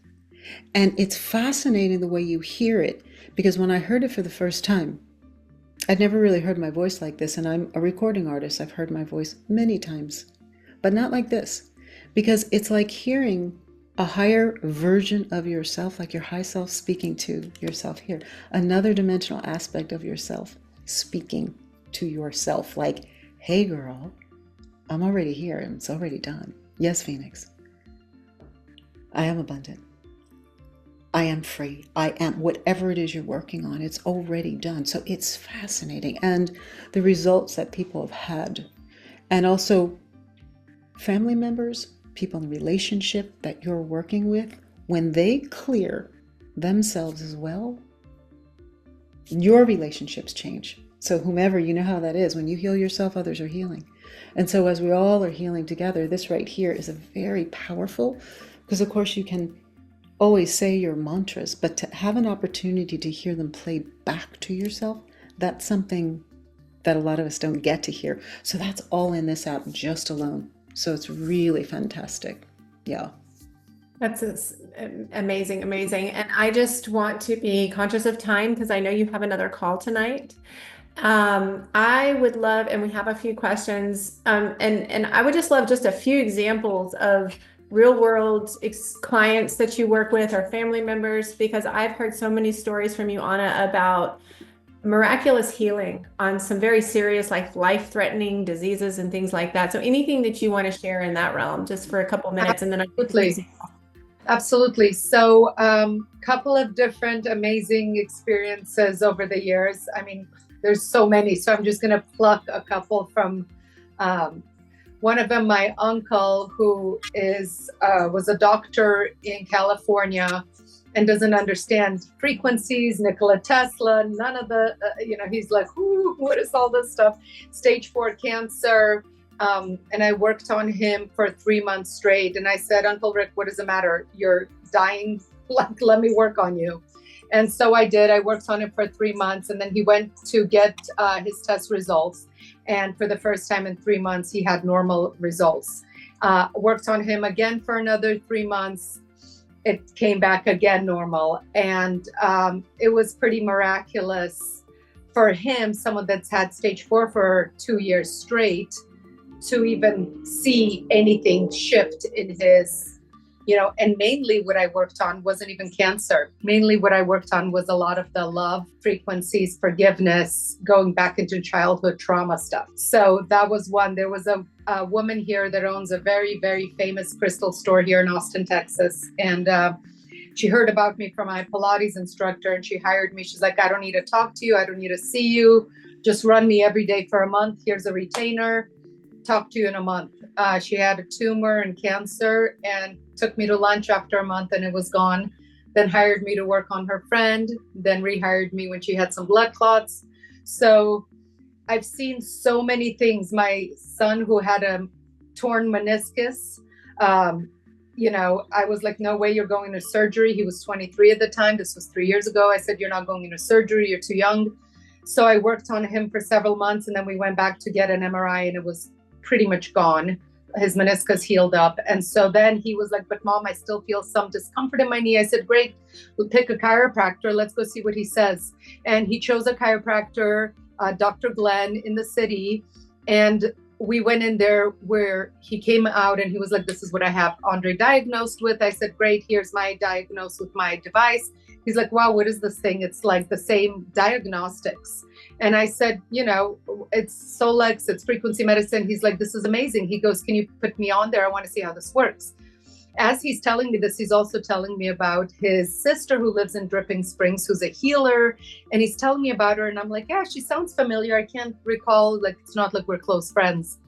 And it's fascinating the way you hear it, because when I heard it for the first time, I'd never really heard my voice like this, and I'm a recording artist. I've heard my voice many times, but not like this, because it's like hearing a higher version of yourself, like your high self speaking to yourself here, another dimensional aspect of yourself speaking to yourself, like, hey girl, I'm already here and it's already done. Yes, Phoenix, I am abundant. I am free. I am whatever it is you're working on. It's already done. So it's fascinating. And the results that people have had, and also family members, people in relationship that you're working with, when they clear themselves as well, your relationships change. So whomever, you know how that is. When you heal yourself, others are healing. And so as we all are healing together, this right here is a very powerful, because of course you can always say your mantras, but to have an opportunity to hear them played back to yourself, that's something that a lot of us don't get to hear. So that's all in this app just alone. So it's really fantastic. Yeah. That's amazing, amazing. And I just want to be conscious of time because I know you have another call tonight. I would love, and we have a few questions, and I would just love just a few examples of real world clients that you work with or family members, because I've heard so many stories from you, Anna, about miraculous healing on some very serious, like life-threatening diseases and things like that. So anything that you want to share in that realm, just for a couple minutes, and then Absolutely. So couple of different amazing experiences over the years. I mean, there's so many, so I'm just going to pluck a couple from one of them. My uncle, who was a doctor in California and doesn't understand frequencies, Nikola Tesla, none of the, he's like, ooh, what is all this stuff? Stage 4 cancer. And I worked on him for 3 months straight. And I said, Uncle Rick, what does it matter? You're dying. Like, let me work on you. And so I did. I worked on him for 3 months, and then he went to get his test results. And for the first time in 3 months, he had normal results. Worked on him again for another 3 months. It came back again normal. And it was pretty miraculous for him, someone that's had stage 4 for 2 years straight, to even see anything shift in his, and mainly what I worked on wasn't even cancer. Mainly what I worked on was a lot of the love frequencies, forgiveness, going back into childhood trauma stuff. So that was one. There was a woman here that owns a very, very famous crystal store here in Austin, Texas. And she heard about me from my Pilates instructor, and she hired me. She's like, I don't need to talk to you. I don't need to see you. Just run me every day for a month. Here's a retainer. Talk to you in a month. She had a tumor and cancer, and took me to lunch after a month, and it was gone. Then hired me to work on her friend, then rehired me when she had some blood clots. So I've seen so many things. My son, who had a torn meniscus, I was like, no way, you're going to surgery. He was 23 at the time. This was 3 years ago. I said, you're not going into surgery. You're too young. So I worked on him for several months, and then we went back to get an MRI, and it was pretty much gone. His meniscus healed up. And so then he was like, but Mom, I still feel some discomfort in my knee. I said, great, we'll pick a chiropractor. Let's go see what he says. And he chose a chiropractor, Dr. Glenn, in the city. And we went in there, where he came out and he was like, this is what I have Andre diagnosed with. I said, great, here's my diagnosis with my device. He's like, wow, what is this thing? It's like the same diagnostics. And I said, it's Solex, it's frequency medicine. He's like, this is amazing. He goes, can you put me on there? I want to see how this works. As he's telling me this, he's also telling me about his sister who lives in Dripping Springs, who's a healer. And he's telling me about her. And I'm like, yeah, she sounds familiar. I can't recall. Like, it's not like we're close friends.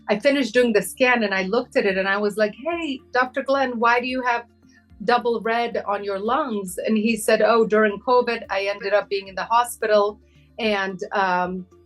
I finished doing the scan and I looked at it and I was like, hey, Dr. Glenn, why do you have double red on your lungs? And he said, oh, during COVID, I ended up being in the hospital. And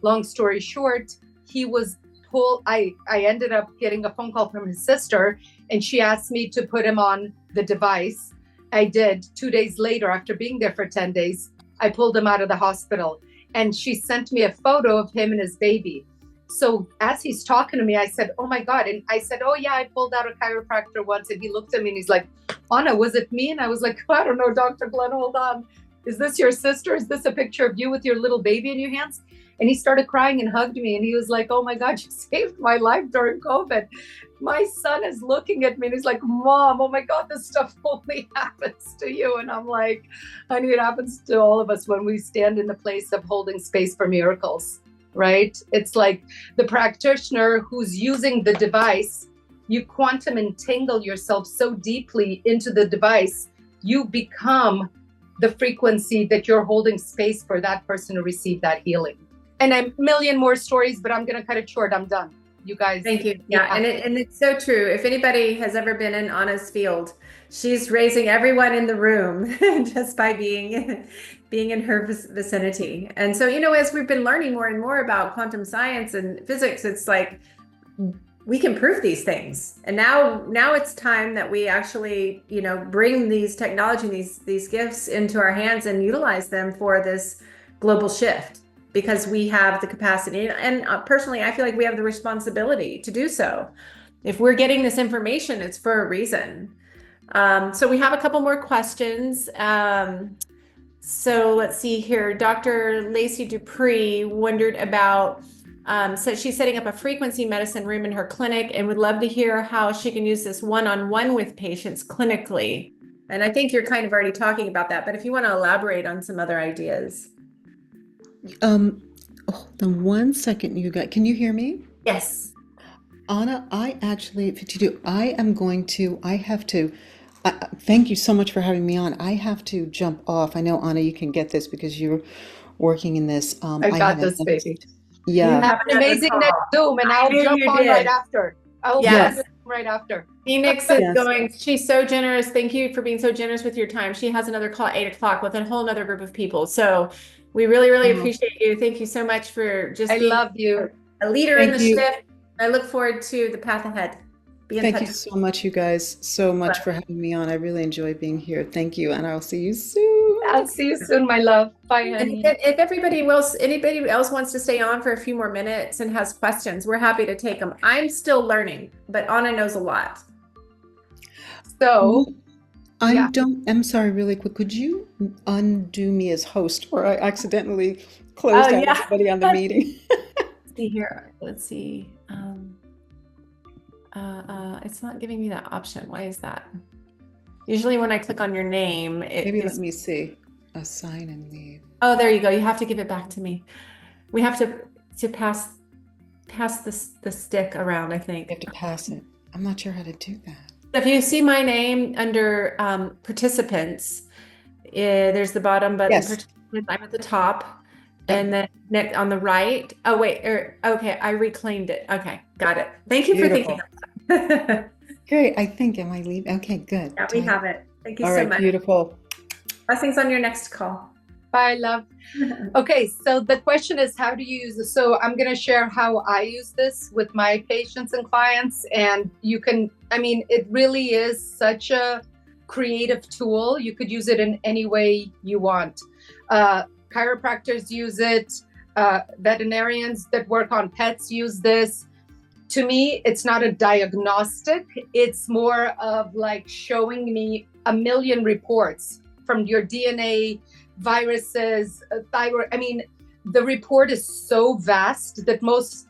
long story short, he was told, I ended up getting a phone call from his sister and she asked me to put him on the device. I did. 2 days later, after being there for 10 days, I pulled him out of the hospital and she sent me a photo of him and his baby. So as he's talking to me, I said, oh my God. And I said, oh yeah, I pulled out a chiropractor once. And he looked at me and he's like, Anna, was it me? And I was like, I don't know, Dr. Glenn, hold on. Is this your sister? Is this a picture of you with your little baby in your hands? And he started crying and hugged me. And he was like, oh my God, you saved my life during COVID. My son is looking at me and he's like, Mom, oh my God, this stuff only happens to you. And I'm like, honey, it happens to all of us when we stand in the place of holding space for miracles, right? It's like the practitioner who's using the device, you quantum entangle yourself so deeply into the device, you become the frequency that you're holding space for that person to receive that healing. And a million more stories, but I'm going to cut it short. I'm done. You guys. Thank you. Yeah. And it's so true. If anybody has ever been in Anna's field, she's raising everyone in the room just by being in her vicinity. And so, as we've been learning more and more about quantum science and physics, it's like, we can prove these things. And now it's time that we actually, bring these technology, these gifts into our hands and utilize them for this global shift, because we have the capacity. And personally, I feel like we have the responsibility to do so. If we're getting this information, it's for a reason. So we have a couple more questions. So let's see here. Dr. Lacey Dupree wondered about, so she's setting up a frequency medicine room in her clinic and would love to hear how she can use this one-on-one with patients clinically. And I think you're kind of already talking about that, but if you want to elaborate on some other ideas. Hold on 1 second, you guys. Can you hear me? Yes. Anna, I actually, if you do, I have to, thank you so much for having me on. I have to jump off. I know, Anna, you can get this because you're working in this. I got this, baby. Yeah. Have an amazing next Zoom, and I'll jump on right after. I'll yes. right after. Phoenix is going, she's so generous. Thank you for being so generous with your time. She has another call at 8 o'clock with a whole nother group of people. So we really, really appreciate you. Thank you so much for just being love you. A leader in the shift. I look forward to the path ahead. Thank you so much, you guys, so much for having me on. I really enjoy being here. Thank you, and I'll see you soon. I'll see you soon, my love. Bye, honey. And if anybody else wants to stay on for a few more minutes and has questions, we're happy to take them. I'm still learning, but Anna knows a lot. So I'm sorry, really quick. Could you undo me as host, or I accidentally closed out everybody on the meeting? Let's see here. Let's see. It's not giving me that option. Why is that? Usually when I click on your name, maybe let me see. Assign and leave. Oh, there you go. You have to give it back to me. We have to pass the stick around, I think. You have to pass it. I'm not sure how to do that. If you see my name under participants, there's the bottom button. Yes. Participants. I'm at the top. And then next on the right. Oh, wait. Okay. I reclaimed it. Okay. Got it. Thank you for thinking of that. Great. I think, am I leaving? Okay, good. Yeah, we have it. Thank you so much. much. Beautiful. Blessings on your next call. Bye, love. Okay. So the question is, how do you use this? So I'm going to share how I use this with my patients and clients. And you can, it really is such a creative tool. You could use it in any way you want. Chiropractors use it. Veterinarians that work on pets use this. To me, it's not a diagnostic. It's more of like showing me a million reports from your DNA, viruses, thyroid. The report is so vast that most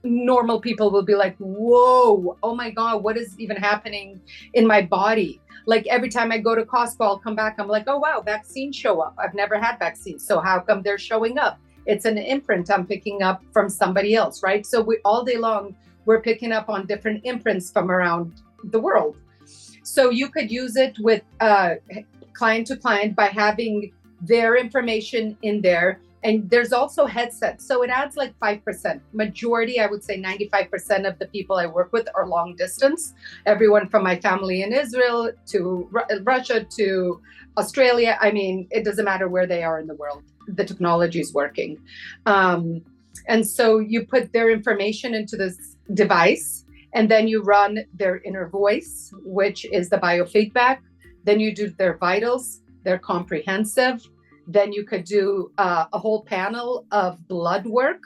normal people will be like, whoa, oh my God, what is even happening in my body? Like every time I go to Costco, I'll come back, I'm like, oh wow, vaccines show up. I've never had vaccines. So how come they're showing up? It's an imprint I'm picking up from somebody else, right? So we all day long, we're picking up on different imprints from around the world. So you could use it with client to client by having their information in there. And there's also headsets. So it adds like 5%. Majority, I would say 95% of the people I work with are long distance. Everyone from my family in Israel to Russia to Australia. I mean, it doesn't matter where they are in the world. The technology is working. And so you put their information into this device, and then you run their inner voice, which is the biofeedback. Then you do their vitals, their comprehensive. Then you could do a whole panel of blood work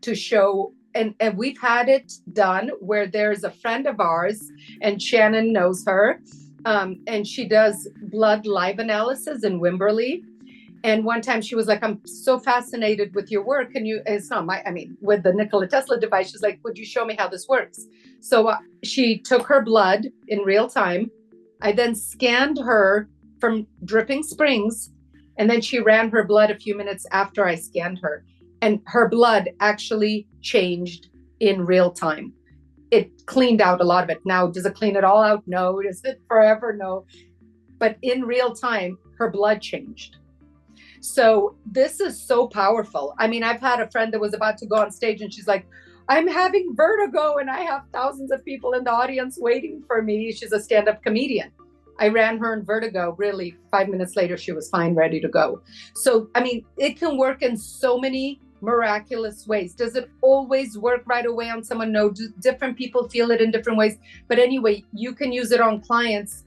to show, and we've had it done where there's a friend of ours, and Shannon knows her, and she does blood live analysis in Wimberley. And one time she was like, I'm so fascinated with your work. And it's not with the Nikola Tesla device, she's like, would you show me how this works? So she took her blood in real time. I then scanned her from Dripping Springs. And then she ran her blood a few minutes after I scanned her. And her blood actually changed in real time. It cleaned out a lot of it. Now, does it clean it all out? No. Does it forever? No. But in real time, her blood changed. So this is so powerful. I mean, I've had a friend that was about to go on stage and she's like, I'm having vertigo and I have thousands of people in the audience waiting for me. She's a stand-up comedian. I ran her in vertigo. Really, 5 minutes later, she was fine, ready to go. So, I mean, it can work in so many miraculous ways. Does it always work right away on someone? No, different people feel it in different ways. But anyway, you can use it on clients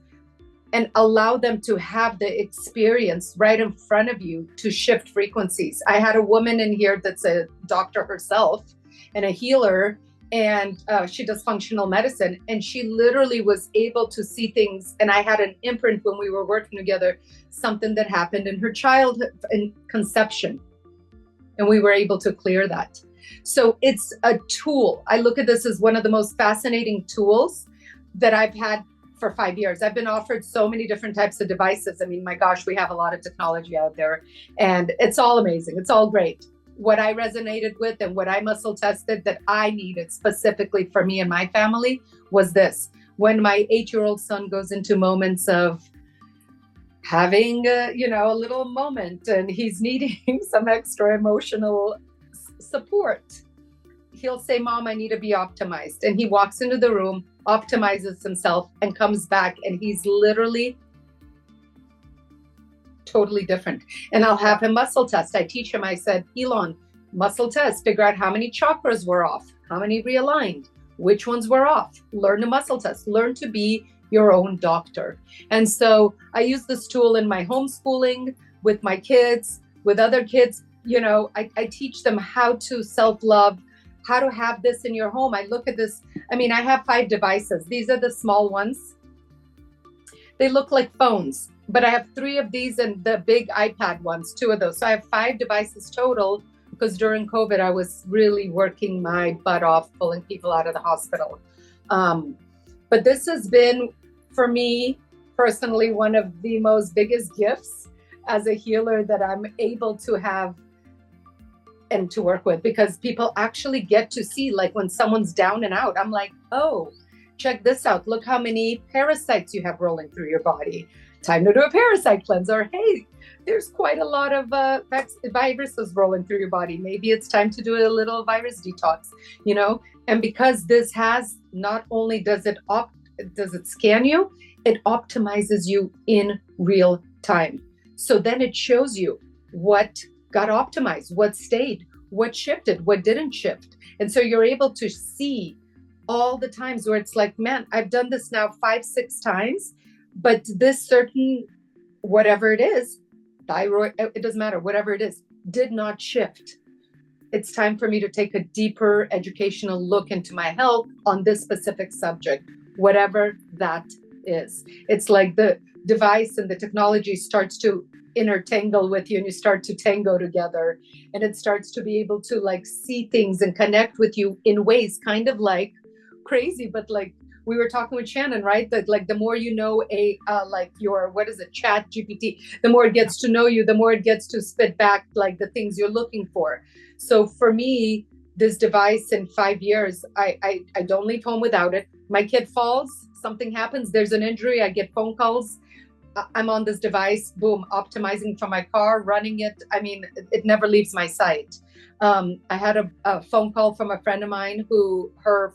and allow them to have the experience right in front of you to shift frequencies. I had a woman in here that's a doctor herself and a healer, and she does functional medicine, and she literally was able to see things. And I had an imprint when we were working together, something that happened in her childhood in conception, and we were able to clear that. So it's a tool. I look at this as one of the most fascinating tools that I've had for 5 years. I've been offered so many different types of devices. I mean, my gosh, we have a lot of technology out there, and it's all amazing. It's all great. What I resonated with and what I muscle tested that I needed specifically for me and my family was this. When my 8-year-old son goes into moments of having a little moment and he's needing some extra emotional support, he'll say, Mom, I need to be optimized. And he walks into the room, optimizes himself, and comes back, and he's literally totally different. And I'll have him muscle test. I teach him, I said, Elon, muscle test, figure out how many chakras were off, how many realigned, which ones were off. Learn to muscle test, learn to be your own doctor. And so I use this tool in my homeschooling with my kids, with other kids. I teach them how to self-love, how to have this in your home. I look at this. I mean, I have 5 devices. These are the small ones. They look like phones, but I have 3 of these and the big iPad ones, 2 of those. So I have 5 devices total, because during COVID, I was really working my butt off, pulling people out of the hospital. But this has been, for me personally, one of the most biggest gifts as a healer that I'm able to have and to work with, because people actually get to see, like when someone's down and out, I'm like, oh, check this out. Look how many parasites you have rolling through your body. Time to do a parasite cleanse. Or, hey, there's quite a lot of viruses rolling through your body. Maybe it's time to do a little virus detox, And because this has, not only does it scan you, it optimizes you in real time. So then it shows you what got optimized, what stayed, what shifted, what didn't shift. And so you're able to see all the times where it's like, man, I've done this now 5-6 times, but this certain, whatever it is, thyroid, it doesn't matter, whatever it is, did not shift. It's time for me to take a deeper educational look into my health on this specific subject, whatever that is. It's like the device and the technology starts to intertangle with you and you start to tango together, and it starts to be able to like see things and connect with you in ways kind of like crazy, but like we were talking with Shannon, right? That like the more you know like your, what is it, chat GPT, the more it gets to know you, the more it gets to spit back like the things you're looking for. So for me, this device in 5 years, I don't leave home without it. My kid falls, something happens, there's an injury, I get phone calls. I'm on this device, boom, optimizing from my car, running it. I mean, it never leaves my sight. I had a phone call from a friend of mine who her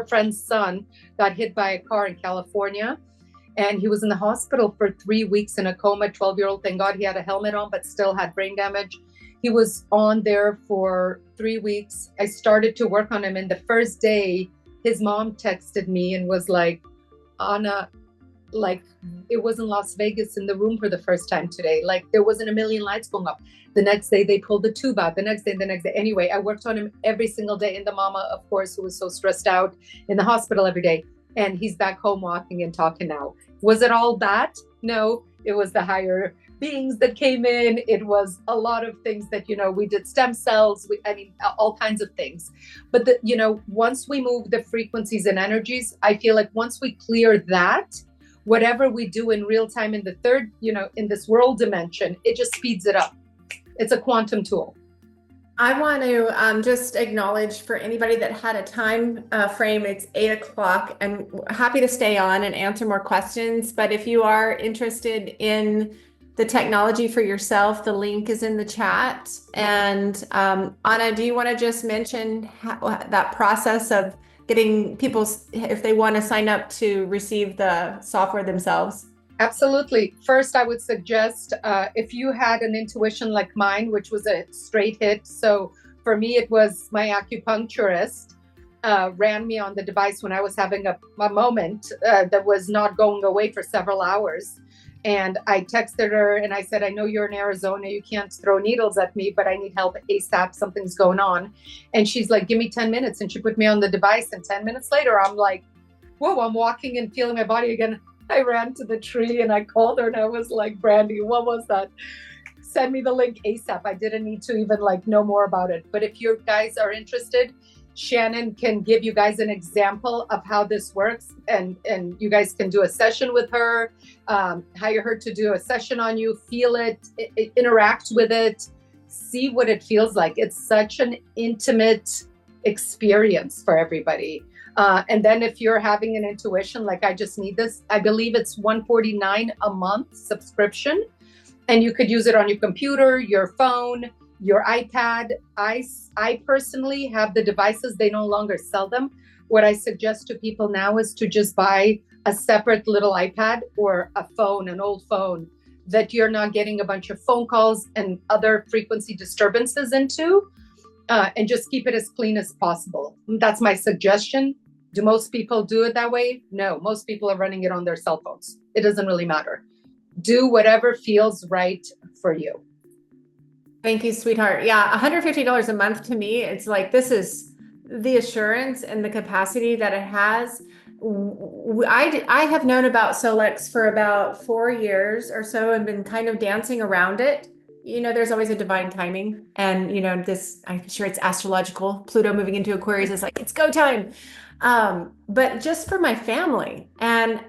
friend's son got hit by a car in California, and he was in the hospital for 3 weeks in a coma, 12-year-old. Thank God he had a helmet on, but still had brain damage. He was on there for 3 weeks. I started to work on him, and the first day, his mom texted me and was like, Anna, like it was in Las Vegas in the room for the first time today. Like there wasn't a million lights going up. The next day they pulled the tube out. The next day. Anyway, I worked on him every single day. And the mama, of course, who was so stressed out in the hospital every day. And he's back home walking and talking now. Was it all that? No, it was the higher beings that came in. It was a lot of things that, we did stem cells. All kinds of things. But once we move the frequencies and energies, I feel like once we clear that, whatever we do in real time in the third, in this world dimension, it just speeds it up. It's a quantum tool. I want to just acknowledge for anybody that had a time frame, it's 8:00, and happy to stay on and answer more questions. But if you are interested in the technology for yourself, the link is in the chat. And Anna, do you want to just mention that process of getting people, if they want to sign up to receive the software themselves? Absolutely. First, I would suggest if you had an intuition like mine, which was a straight hit. So for me, it was my acupuncturist ran me on the device when I was having a moment that was not going away for several hours. And I texted her and I said, I know you're in Arizona. You can't throw needles at me, but I need help ASAP. Something's going on. And she's like, give me 10 minutes. And she put me on the device. And 10 minutes later, I'm like, whoa, I'm walking and feeling my body again. I ran to the tree and I called her and I was like, Brandy, what was that? Send me the link ASAP. I didn't need to even know more about it. But if you guys are interested, Shannon can give you guys an example of how this works, and you guys can do a session with her, hire her to do a session on you, feel it, interact with it, see what it feels like. It's such an intimate experience for everybody. And then if you're having an intuition, like I just need this, I believe it's $149 a month subscription, and you could use it on your computer, your phone, your iPad. I personally have the devices. They no longer sell them. What I suggest to people now is to just buy a separate little iPad or a phone, an old phone that you're not getting a bunch of phone calls and other frequency disturbances into, and just keep it as clean as possible. That's my suggestion. Do most people do it that way? No, most people are running it on their cell phones. It doesn't really matter. Do whatever feels right for you. Thank you, sweetheart. Yeah, $150 a month to me, it's like, this is the assurance and the capacity that it has. I have known about Solex for about 4 years or so and been kind of dancing around it. There's always a divine timing, and I'm sure it's astrological. Pluto moving into Aquarius is like, it's go time. But just for my family, and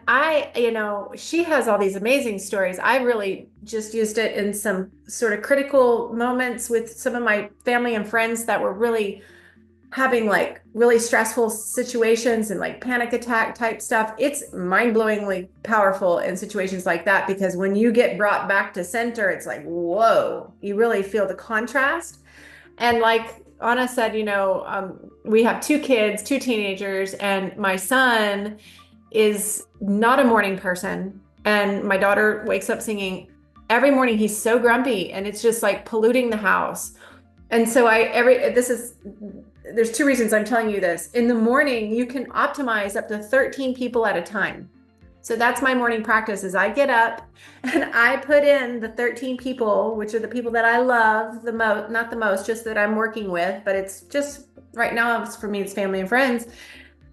she has all these amazing stories. I really just used it in some sort of critical moments with some of my family and friends that were really having really stressful situations and panic attack type stuff. It's mind-blowingly powerful in situations like that, because when you get brought back to center, it's like, whoa, you really feel the contrast. And like Anna said, we have 2 kids, 2 teenagers, and my son is not a morning person. And my daughter wakes up singing every morning. He's so grumpy, and it's just polluting the house. And so there's 2 reasons I'm telling you this. In the morning, you can optimize up to 13 people at a time. So that's my morning practice. Is I get up and I put in the 13 people, which are the people that I love the most, not the most, just that I'm working with, but it's just right now, for me, it's family and friends.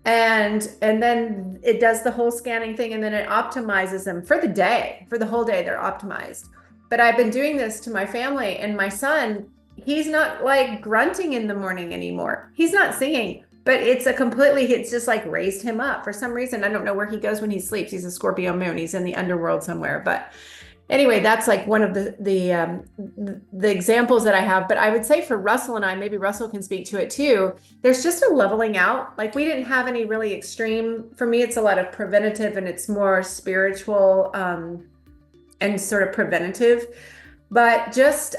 And then it does the whole scanning thing, and then it optimizes them for the day, for the whole day. They're optimized. But I've been doing this to my family, and my son, he's not like grunting in the morning anymore. He's not singing, but it's just like raised him up for some reason. I don't know where he goes when he sleeps. He's a Scorpio moon. He's in the underworld somewhere. But anyway, that's like one of the examples that I have. But I would say for Russell and I, maybe Russell can speak to it too, there's just a leveling out. Like we didn't have any really extreme. For me, it's a lot of preventative, and it's more spiritual and sort of preventative. But just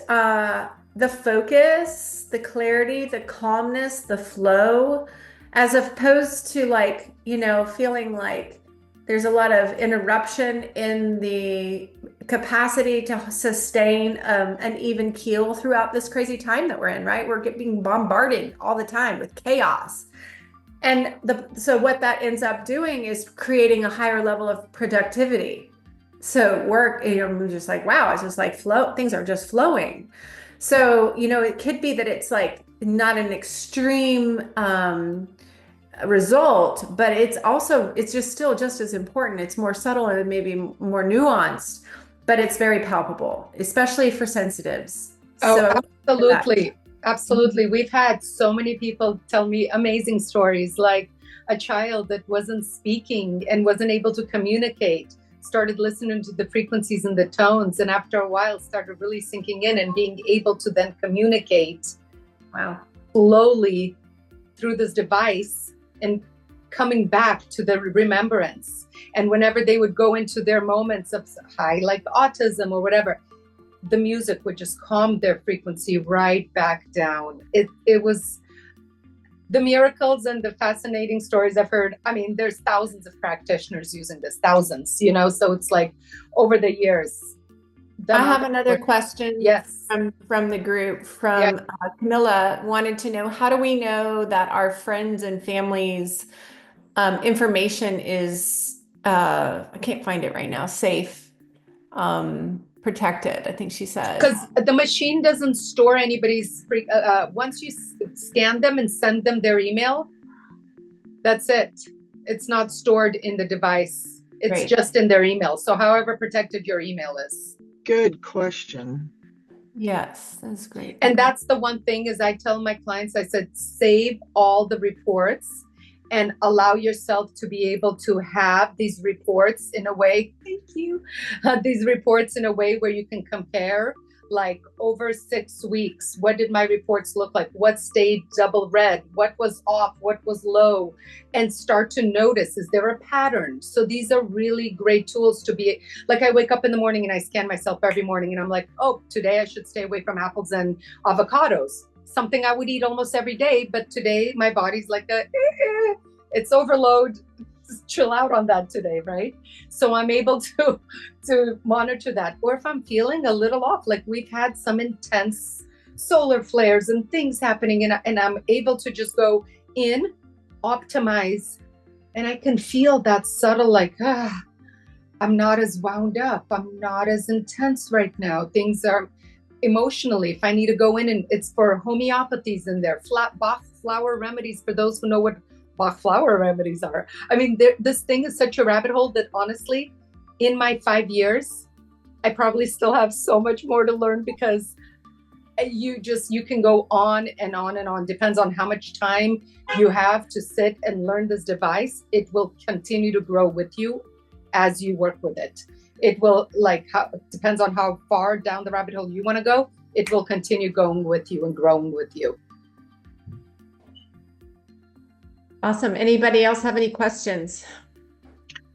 the focus, the clarity, the calmness, the flow, as opposed to like, feeling like there's a lot of interruption in the capacity to sustain an even keel throughout this crazy time that we're in, right? We're being bombarded all the time with chaos. And so what that ends up doing is creating a higher level of productivity. So work, we're just like, wow, it's just like things are just flowing. So, it could be that it's like not an extreme result, but it's just still just as important. It's more subtle and maybe more nuanced, but it's very palpable, especially for sensitives. Oh, absolutely. Absolutely. We've had so many people tell me amazing stories, like a child that wasn't speaking and wasn't able to communicate, started listening to the frequencies and the tones, and after a while started really sinking in and being able to then communicate slowly through this device and coming back to the remembrance. And whenever they would go into their moments of high, like autism or whatever, the music would just calm their frequency right back down. It was the miracles and the fascinating stories I've heard. I mean, there's thousands of practitioners using this, thousands, so it's like over the years. I have another question. Yes. From the group, Camilla wanted to know, how do we know that our friends and families information is, I can't find it right now, safe, protected, I think she said. Because the machine doesn't store anybody's, once you scan them and send them their email, that's it. It's not stored in the device. It's just in their email. So however protected your email is. Good question. Yes, that's great. And that's the one thing is I tell my clients, I said, save all the reports and allow yourself to be able to have these reports in a way, these reports in a way where you can compare, like over 6 weeks, what did my reports look like? What stayed double red? What was off? What was low? And start to notice, is there a pattern? So these are really great tools to be, like I wake up in the morning and I scan myself every morning and I'm like, oh, today I should stay away from apples and avocados. Something I would eat almost every day, but today my body's like it's overload. Just chill out on that today, right? So I'm able to monitor that. Or if I'm feeling a little off, like we've had some intense solar flares and things happening, and I'm able to just go in, optimize, and I can feel that subtle like, I'm not as wound up. I'm not as intense right now. Things are emotionally, if I need to go in, and it's for homeopathies in there, Bach flower remedies, for those who know what Bach flower remedies are. I mean, this thing is such a rabbit hole that honestly, in my 5 years, I probably still have so much more to learn, because you can go on and on and on. Depends on how much time you have to sit and learn this device. It will continue to grow with you as you work with it. It will, depends on how far down the rabbit hole you want to go. It will continue going with you and growing with you. Awesome. Anybody else have any questions?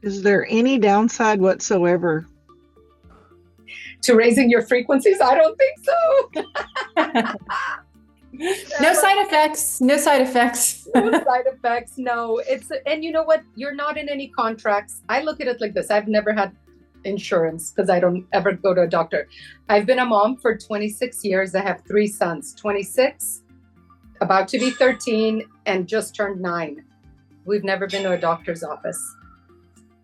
Is there any downside whatsoever to raising your frequencies? I don't think so. No side effects. No side effects. No side effects. No. And you know what? You're not in any contracts. I look at it like this. I've never had insurance because I don't ever go to a doctor. I've been a mom for 26 years. I have 3 sons, 26, about to be 13, and just turned 9. We've never been to a doctor's office.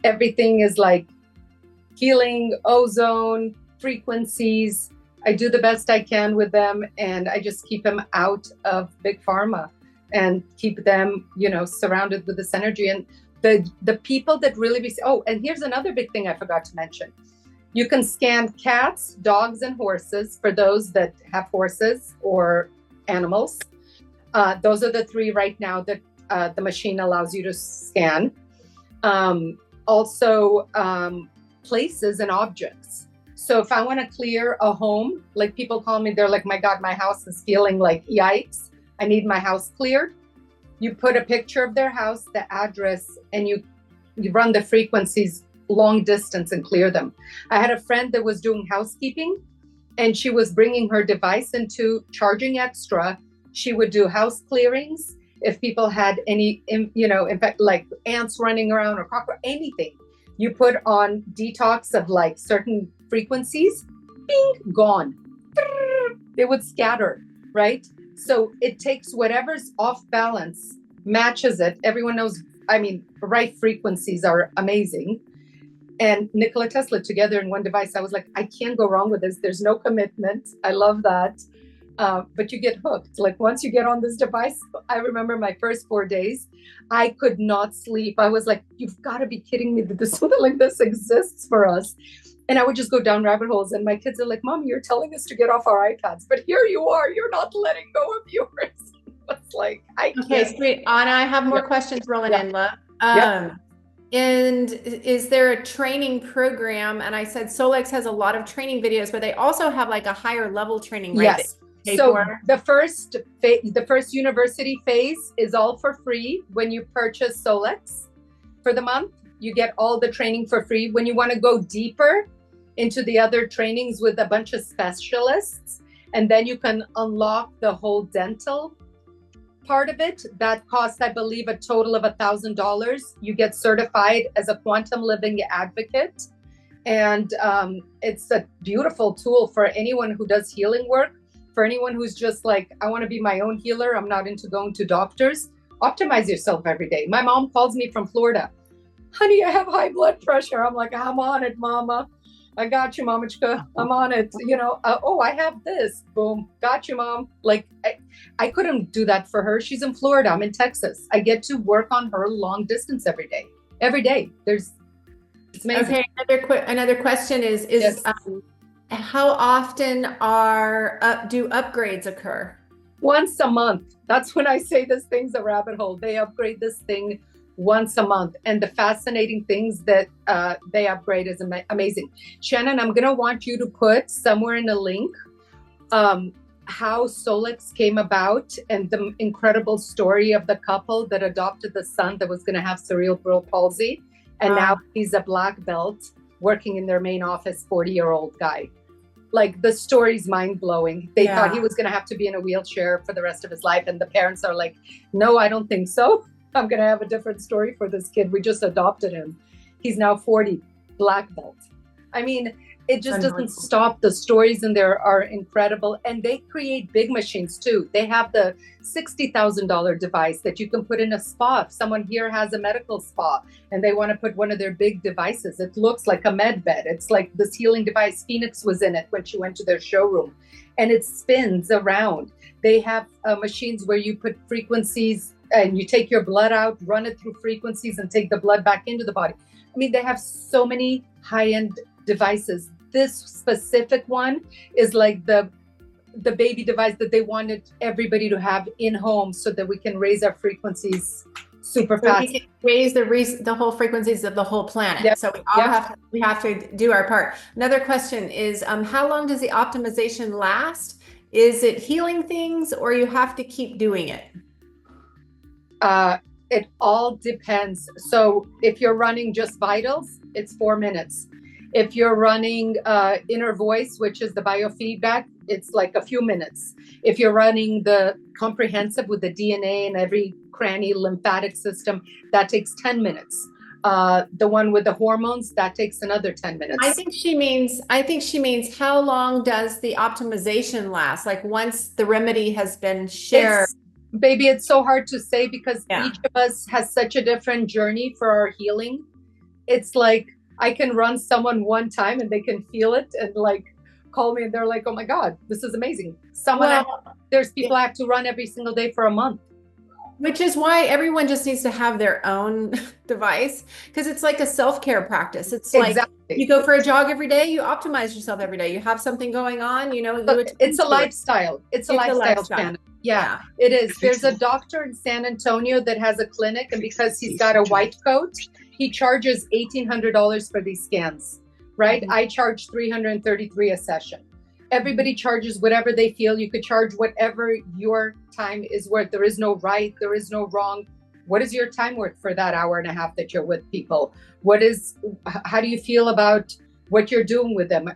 Everything is like healing, ozone, frequencies. I do the best I can with them, and I just keep them out of big pharma. and keep them, surrounded with this energy. And the people that really oh, and here's another big thing I forgot to mention. You can scan cats, dogs, and horses for those that have horses or animals. Those are the three right now that the machine allows you to scan. Also, places and objects. So if I want to clear a home, like people call me, they're like, my God, my house is feeling like yikes. I need my house cleared. You put a picture of their house, the address, and you run the frequencies long distance and clear them. I had a friend that was doing housekeeping, and she was bringing her device into charging extra. She would do house clearings. If people had any, in fact, like ants running around or cockroach, anything, you put on detox of like certain frequencies, bing, gone. They would scatter, right? So it takes whatever's off balance, matches it. Everyone knows, right frequencies are amazing. And Nikola Tesla together in one device, I was like, I can't go wrong with this. There's no commitment. I love that. But you get hooked. Like once you get on this device, I remember my first 4 days, I could not sleep. I was like, you've got to be kidding me that something like this exists for us. And I would just go down rabbit holes. And my kids are like, Mom, you're telling us to get off our iPads, but here you are. You're not letting go of yours. It's like, I can't. Okay, sweet. Anna, I have more questions rolling in, love. And is there a training program? And I said Solex has a lot of training videos, but they also have like a higher level training, right? Yes. So the first university phase is all for free. When you purchase Solex for the month, you get all the training for free. When you want to go deeper into the other trainings with a bunch of specialists, and then you can unlock the whole dental part of it, that costs, I believe, a total of $1,000. You get certified as a quantum living advocate. And it's a beautiful tool for anyone who does healing work. For anyone who's just like, I want to be my own healer, I'm not into going to doctors. Optimize yourself every day. My mom calls me from Florida. Honey, I have high blood pressure. I'm like, I'm on it, mama. I got you, mamachka. I'm on it. Oh, I have this. Boom. Got you, mom. Like, I couldn't do that for her. She's in Florida. I'm in Texas. I get to work on her long distance every day. Every day. It's amazing. Okay. Another question is Yes. How often do upgrades occur? Once a month. That's when I say this thing's a rabbit hole. They upgrade this thing once a month. And the fascinating things that they upgrade is amazing. Shannon, I'm going to want you to put somewhere in a link how Solex came about and the incredible story of the couple that adopted the son that was going to have cerebral palsy. And now he's a black belt working in their main office, 40-year-old guy. Like, the story's mind-blowing. They thought he was going to have to be in a wheelchair for the rest of his life. And the parents are like, no, I don't think so. I'm going to have a different story for this kid. We just adopted him. He's now 40, black belt. I mean, it just doesn't stop. The stories in there are incredible. And they create big machines too. They have the $60,000 device that you can put in a spa. If someone here has a medical spa and they want to put one of their big devices, it looks like a med bed. It's like this healing device. Phoenix was in it when she went to their showroom, and it spins around. They have machines where you put frequencies and you take your blood out, run it through frequencies, and take the blood back into the body. I mean, they have so many high-end devices. This specific one is like the baby device that they wanted everybody to have in home so that we can raise our frequencies super fast. We can raise the whole frequencies of the whole planet. Yep. So we have to do our part. Another question is, how long does the optimization last? Is it healing things, or you have to keep doing it? It all depends. So if you're running just vitals, it's 4 minutes. If you're running inner voice, which is the biofeedback, it's like a few minutes. If you're running the comprehensive with the DNA and every cranny lymphatic system, that takes 10 minutes. The one with the hormones, that takes another 10 minutes. I think she means how long does the optimization last? Like, once the remedy has been shared. Baby, it's so hard to say because each of us has such a different journey for our healing. It's like, I can run someone one time and they can feel it and like call me and they're like, oh my God, this is amazing. There's people I have to run every single day for a month. Which is why everyone just needs to have their own device, because it's like a self-care practice. It's like Exactly. you go for a jog every day, you optimize yourself every day. You have something going on, you Look, it's a attend to it. lifestyle. It's a It's a lifestyle, lifestyle. Shannon. Yeah, Yeah. it is. There's a doctor in San Antonio that has a clinic, and because he's got a white coat, he charges $1,800 for these scans, right? Mhm. I charge $333 a session. Everybody charges whatever they feel. You could charge whatever your time is worth. There is no right, there is no wrong. What is your time worth for that hour and a half that you're with people? How do you feel about what you're doing with them?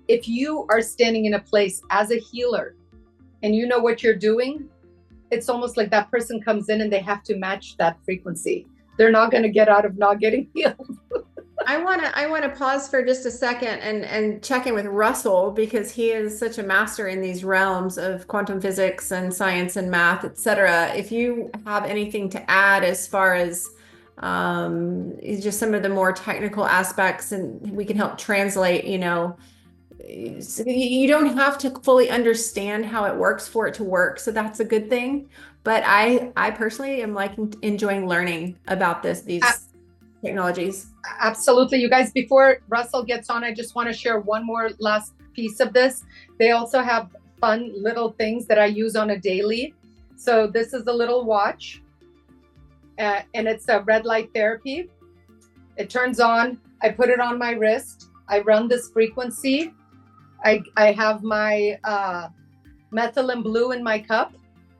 If you are standing in a place as a healer and you know what you're doing, it's almost like that person comes in and they have to match that frequency. They're not going to get out of not getting healed. I want to pause for just a second and check in with Russell, because he is such a master in these realms of quantum physics and science and math, etc. If you have anything to add as far as just some of the more technical aspects, and we can help translate, you don't have to fully understand how it works for it to work. So that's a good thing. But I personally am like enjoying learning about these technologies. Absolutely. You guys, before Russell gets on, I just want to share one more last piece of this. They also have fun little things that I use on a daily. So this is a little watch, and it's a red light therapy. It turns on. I put it on my wrist. I run this frequency. I have my methylene blue in my cup,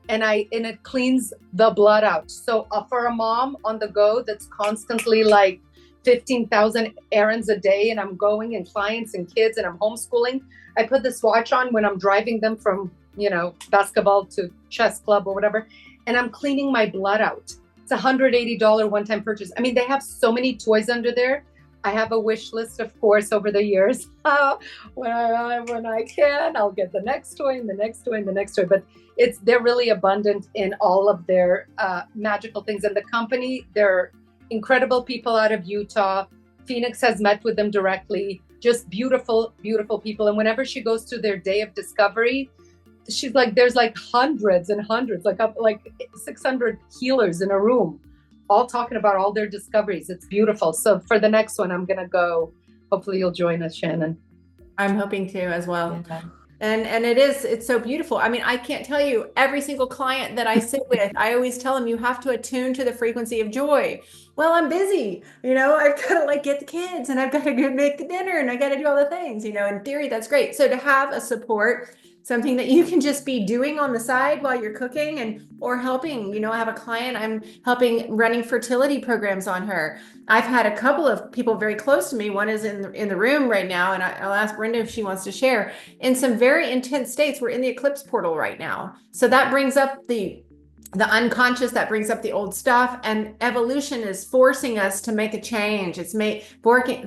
and it cleans the blood out. So for a mom on the go that's constantly like 15,000 errands a day, and I'm going and clients and kids and I'm homeschooling, I put this watch on when I'm driving them from, basketball to chess club or whatever, and I'm cleaning my blood out. It's a $180 one-time purchase. I mean, they have so many toys under there. I have a wish list, of course, over the years. When I can, I'll get the next toy and the next toy and the next toy. But they're really abundant in all of their magical things. And the company, they're incredible people out of Utah. Phoenix has met with them directly. Just beautiful, beautiful people. And whenever she goes to their day of discovery, she's like, there's like hundreds and hundreds, like 600 healers in a room, all talking about all their discoveries. It's beautiful. So for the next one, I'm going to go. Hopefully you'll join us, Shannon. I'm hoping to as well. Yeah. And it's so beautiful. I mean, I can't tell you, every single client that I sit with, I always tell them you have to attune to the frequency of joy. Well, I'm busy, I've got to like get the kids, and I've got to go make the dinner, and I got to do all the things, in theory, that's great. So to have a support, something that you can just be doing on the side while you're cooking or helping, I have a client I'm helping running fertility programs on her. I've had a couple of people very close to me. One is in the room right now, and I'll ask Brenda if she wants to share. In some very intense states, we're in the eclipse portal right now. So that brings up the unconscious, that brings up the old stuff, and evolution is forcing us to make a change. It's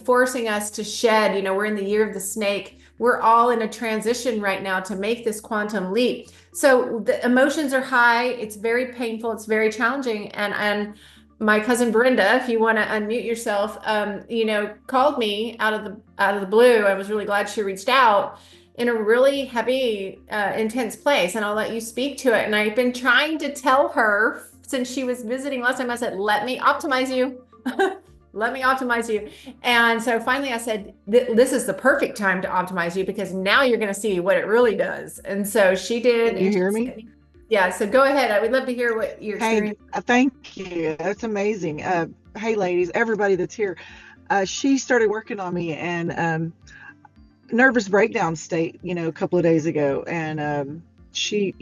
forcing us to shed. We're in the year of the snake. We're all in a transition right now to make this quantum leap. So the emotions are high. It's very painful. It's very challenging. And my cousin Brenda, if you want to unmute yourself, called me out of the blue. I was really glad she reached out in a really heavy, intense place. And I'll let you speak to it. And I've been trying to tell her since she was visiting last time. I said, let me optimize you. Let me optimize you. And so finally I said, this is the perfect time to optimize you, because now you're going to see what it really does. And so she did. Can you hear me? Yeah. So go ahead. I would love to hear what your experience. Hey, thank you. That's amazing. Hey, ladies, everybody that's here. She started working on me and nervous breakdown state, a couple of days ago. And she,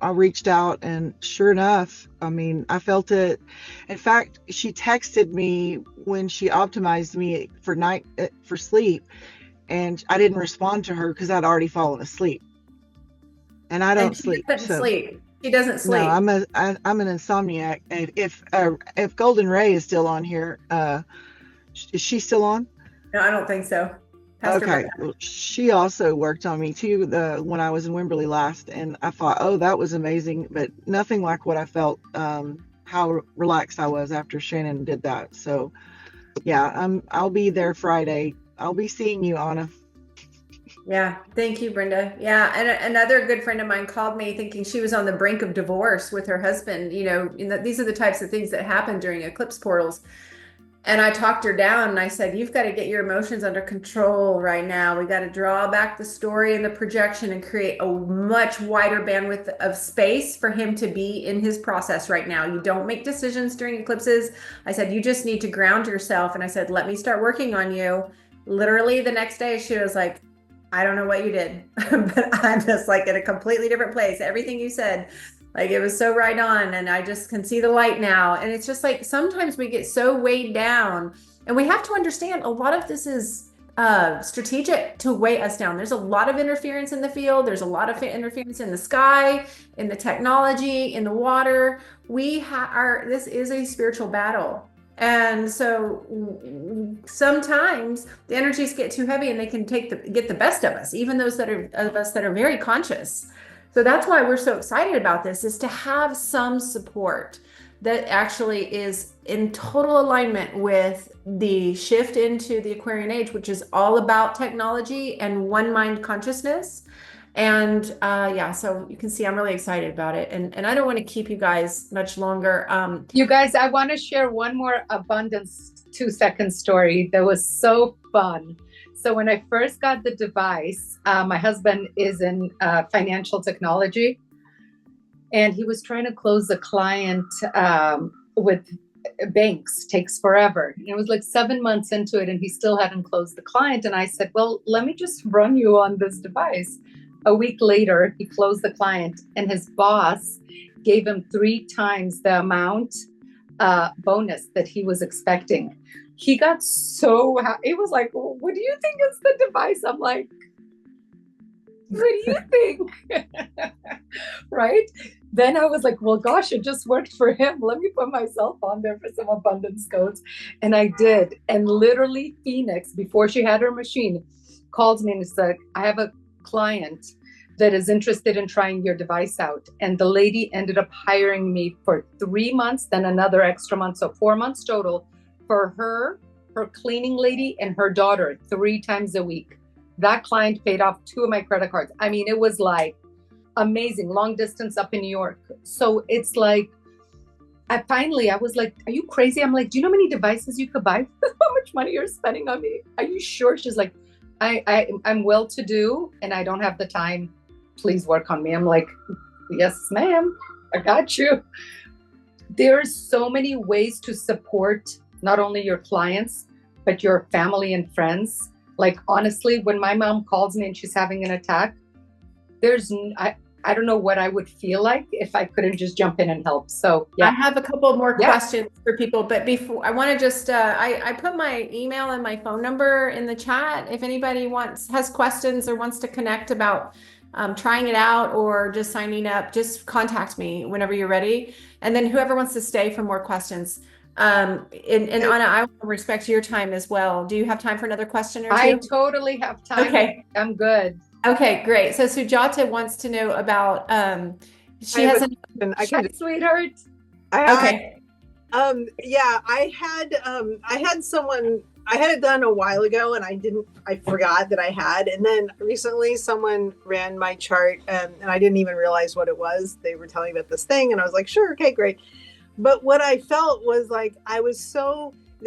I reached out, and sure enough, I mean, I felt it. In fact, she texted me when she optimized me for sleep, and I didn't respond to her because I'd already fallen asleep. And I don't sleep. She doesn't sleep. No, I'm an insomniac. And if Golden Ray is still on here, is she still on? No, I don't think so. Okay, well, she also worked on me too when I was in Wimberley last, and I thought, oh, that was amazing, but nothing like what I felt, how relaxed I was after Shannon did that. So yeah, I'll be there Friday. I'll be seeing you, Anna. Yeah, thank you, Brenda. Yeah, and another good friend of mine called me thinking she was on the brink of divorce with her husband. These are the types of things that happen during eclipse portals. And I talked her down and I said, you've got to get your emotions under control right now. We got to draw back the story and the projection and create a much wider bandwidth of space for him to be in his process right now. You don't make decisions during eclipses. I said, you just need to ground yourself. And I said, let me start working on you. Literally the next day, she was like, I don't know what you did, but I'm just like in a completely different place. Everything you said, like it was so right on, and I just can see the light now. And it's just like sometimes we get so weighed down, and we have to understand a lot of this is strategic to weigh us down. There's a lot of interference in the field. There's a lot of interference in the sky, in the technology, in the water. This is a spiritual battle. And so sometimes the energies get too heavy and they can get the best of us, even those of us that are very conscious. So that's why we're so excited about this, is to have some support that actually is in total alignment with the shift into the Aquarian Age, which is all about technology and one mind consciousness. And so you can see I'm really excited about it. And I don't want to keep you guys much longer. You guys, I want to share one more abundance 2-second story that was so fun. So when I first got the device, my husband is in financial technology, and he was trying to close a client with banks. Takes forever. And it was like 7 months into it, and he still hadn't closed the client. And I said, well, let me just run you on this device. A week later, he closed the client, and his boss gave him 3 times the amount bonus that he was expecting. He got so happy. He was like, what do you think is the device? I'm like, what do you think? Right? Then I was like, well, gosh, it just worked for him. Let me put myself on there for some abundance codes. And I did. And literally Phoenix, before she had her machine, calls me and said, I have a client that is interested in trying your device out. And the lady ended up hiring me for 3 months, then another extra month. So 4 months total for her cleaning lady, and her daughter 3 times a week. That client paid off 2 of my credit cards. I mean, it was like amazing, long distance up in New York. So it's like, I was like, are you crazy? I'm like, do you know how many devices you could buy? How much money you're spending on me? Are you sure? She's like, I'm well-to-do and I don't have the time. Please work on me. I'm like, yes, ma'am, I got you. There's so many ways to support not only your clients, but your family and friends. Like, honestly, when my mom calls me and she's having an attack, I don't know what I would feel like if I couldn't just jump in and help. So yeah. I have a couple more questions for people, but before I want to just, I put my email and my phone number in the chat. If anybody has questions or wants to connect about trying it out or just signing up, just contact me whenever you're ready. And then whoever wants to stay for more questions. And Anna, I want to respect your time as well. Do you have time for another question or two? I totally have time. Okay. I'm good. Okay, great. So Sujata wants to know about, she has sweetheart. Okay. Yeah, I had someone, I had it done a while ago and I forgot that I had. And then recently someone ran my chart and I didn't even realize what it was. They were telling me about this thing and I was like, sure, okay, great. But what I felt was like, there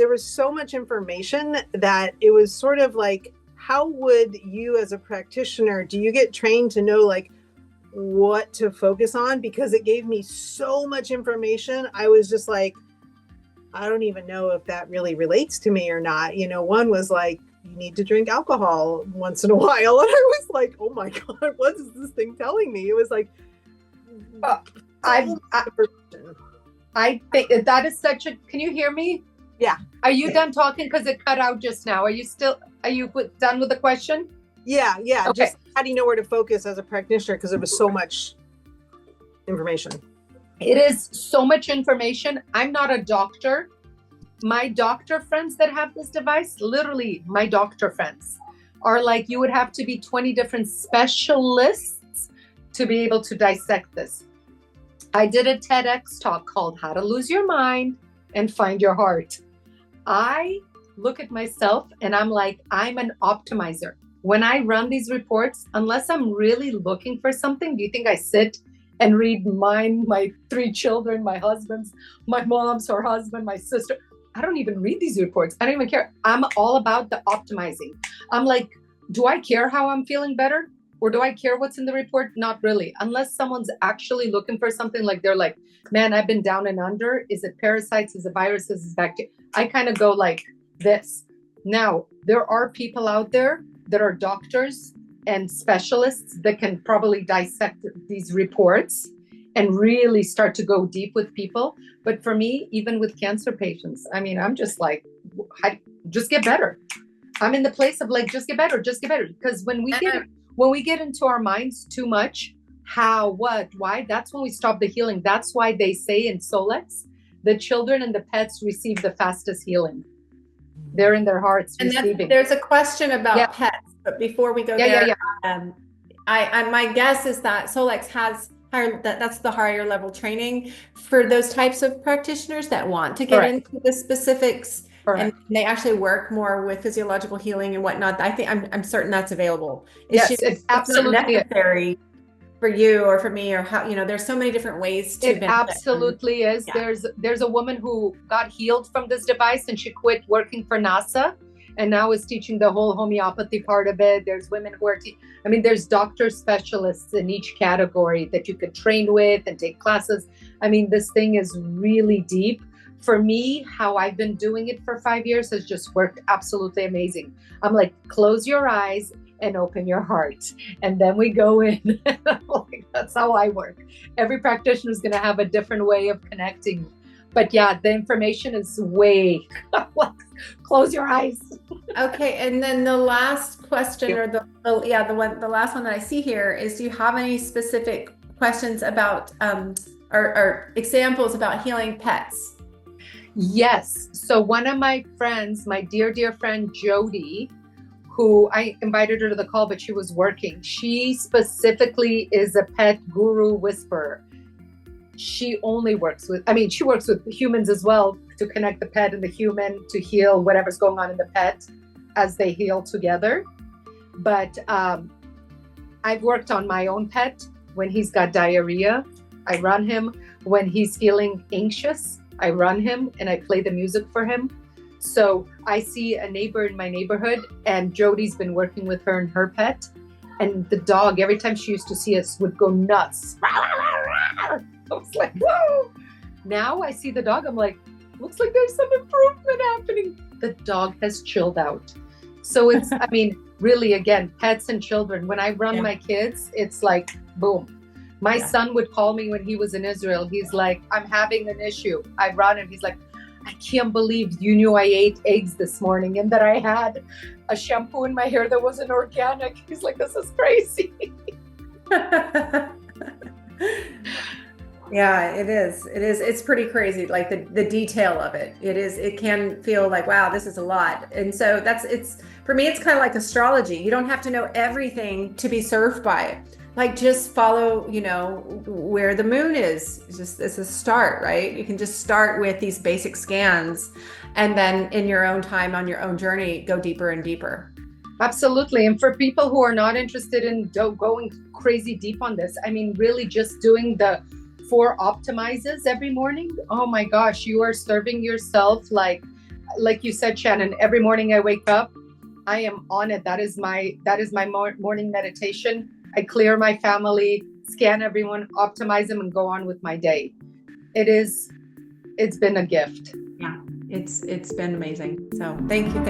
was so much information that it was sort of like, how would you as a practitioner, do you get trained to know like what to focus on? Because it gave me so much information. I was just like, I don't even know if that really relates to me or not. You know, one was like, you need to drink alcohol once in a while. And I was like, oh my God, what is this thing telling me? It was like, I think that is can you hear me? Yeah. Are you done talking? Because it cut out just now. Are you done with the question? Yeah. Okay. Just how do you know where to focus as a practitioner? Because it was so much information. It is so much information. I'm not a doctor. My doctor friends that have this device, literally my doctor friends, are like, you would have to be 20 different specialists to be able to dissect this. I did a TEDx talk called How to Lose Your Mind and Find Your Heart. I look at myself and I'm like, I'm an optimizer. when I run these reports, unless I'm really looking for something, do you think I sit and read mine, my 3 children, my husband's, my mom's, her husband, my sister? I don't even read these reports. I don't even care. I'm all about the optimizing. I'm like, do I care how I'm feeling better? Or do I care what's in the report? Not really. Unless someone's actually looking for something, like they're like, man, I've been down and under. Is it parasites? Is it viruses? Is it bacteria? I kind of go like this. Now, there are people out there that are doctors and specialists that can probably dissect these reports and really start to go deep with people. But for me, even with cancer patients, I mean, I'm just like, just get better. I'm in the place of like, just get better, just get better. Because when we get into our minds too much, how, what, why, that's when we stop the healing. That's why they say in Solex, the children and the pets receive the fastest healing. They're in their hearts receiving. There's a question about pets, but before we go there, my guess is that Solex has higher, that's the higher level training for those types of practitioners that want to get into the specifics. And they actually work more with physiological healing and whatnot. I think I'm certain that's available. It's absolutely necessary for you or for me, or how, you know, there's so many different ways to it absolutely is. There's a woman who got healed from this device and she quit working for NASA and now is teaching the whole homeopathy part of it. There's women who are I mean, there's doctor specialists in each category that you could train with and take classes. I mean, this thing is really deep. For me, how I've been doing it for 5 years has just worked absolutely amazing. I'm like, close your eyes and open your heart. And then we go in. Like, that's how I work. Every practitioner is going to have a different way of connecting. But yeah, the information is way, close your eyes. Okay. And then the last question, or the last one that I see here is, do you have any specific questions about, or examples about healing pets? Yes. So one of my friends, my dear friend, Jody, who I invited her to the call, but she was working. She specifically is a pet guru whisperer. She only works with, she works with humans as well to connect the pet and the human to heal whatever's going on in the pet as they heal together. But I've worked on my own pet when he's got diarrhea. I run him. When he's feeling anxious, I run him and I play the music for him. So I see a neighbor in my neighborhood and Jody's been working with her and her pet. And the dog, every time she used to see us, would go nuts. I was like, whoa. Now I see the dog, I'm like, looks like there's some improvement happening. The dog has chilled out. So it's, really, again, pets and children. When I run my kids, it's like, boom. My son would call me when he was in Israel. He's like, I'm having an issue. I run him. He's like, I can't believe you knew I ate eggs this morning and that I had a shampoo in my hair that wasn't organic. He's like, this is crazy. Yeah, it is. It's pretty crazy. Like the detail of it. It can feel like, wow, this is a lot. And so for me, it's kind of like astrology. You don't have to know everything to be served by it. Like, just follow, where the moon is. It's a start, right? You can just start with these basic scans and then in your own time, on your own journey, go deeper and deeper. Absolutely. And for people who are not interested in going crazy deep on this, really just doing the 4 optimizes every morning. Oh my gosh, you are serving yourself. Like you said, Shannon, every morning I wake up, I am on it. That is my morning meditation. I clear my family, scan everyone, optimize them, and go on with my day. It's been a gift. Yeah, it's been amazing. So thank you.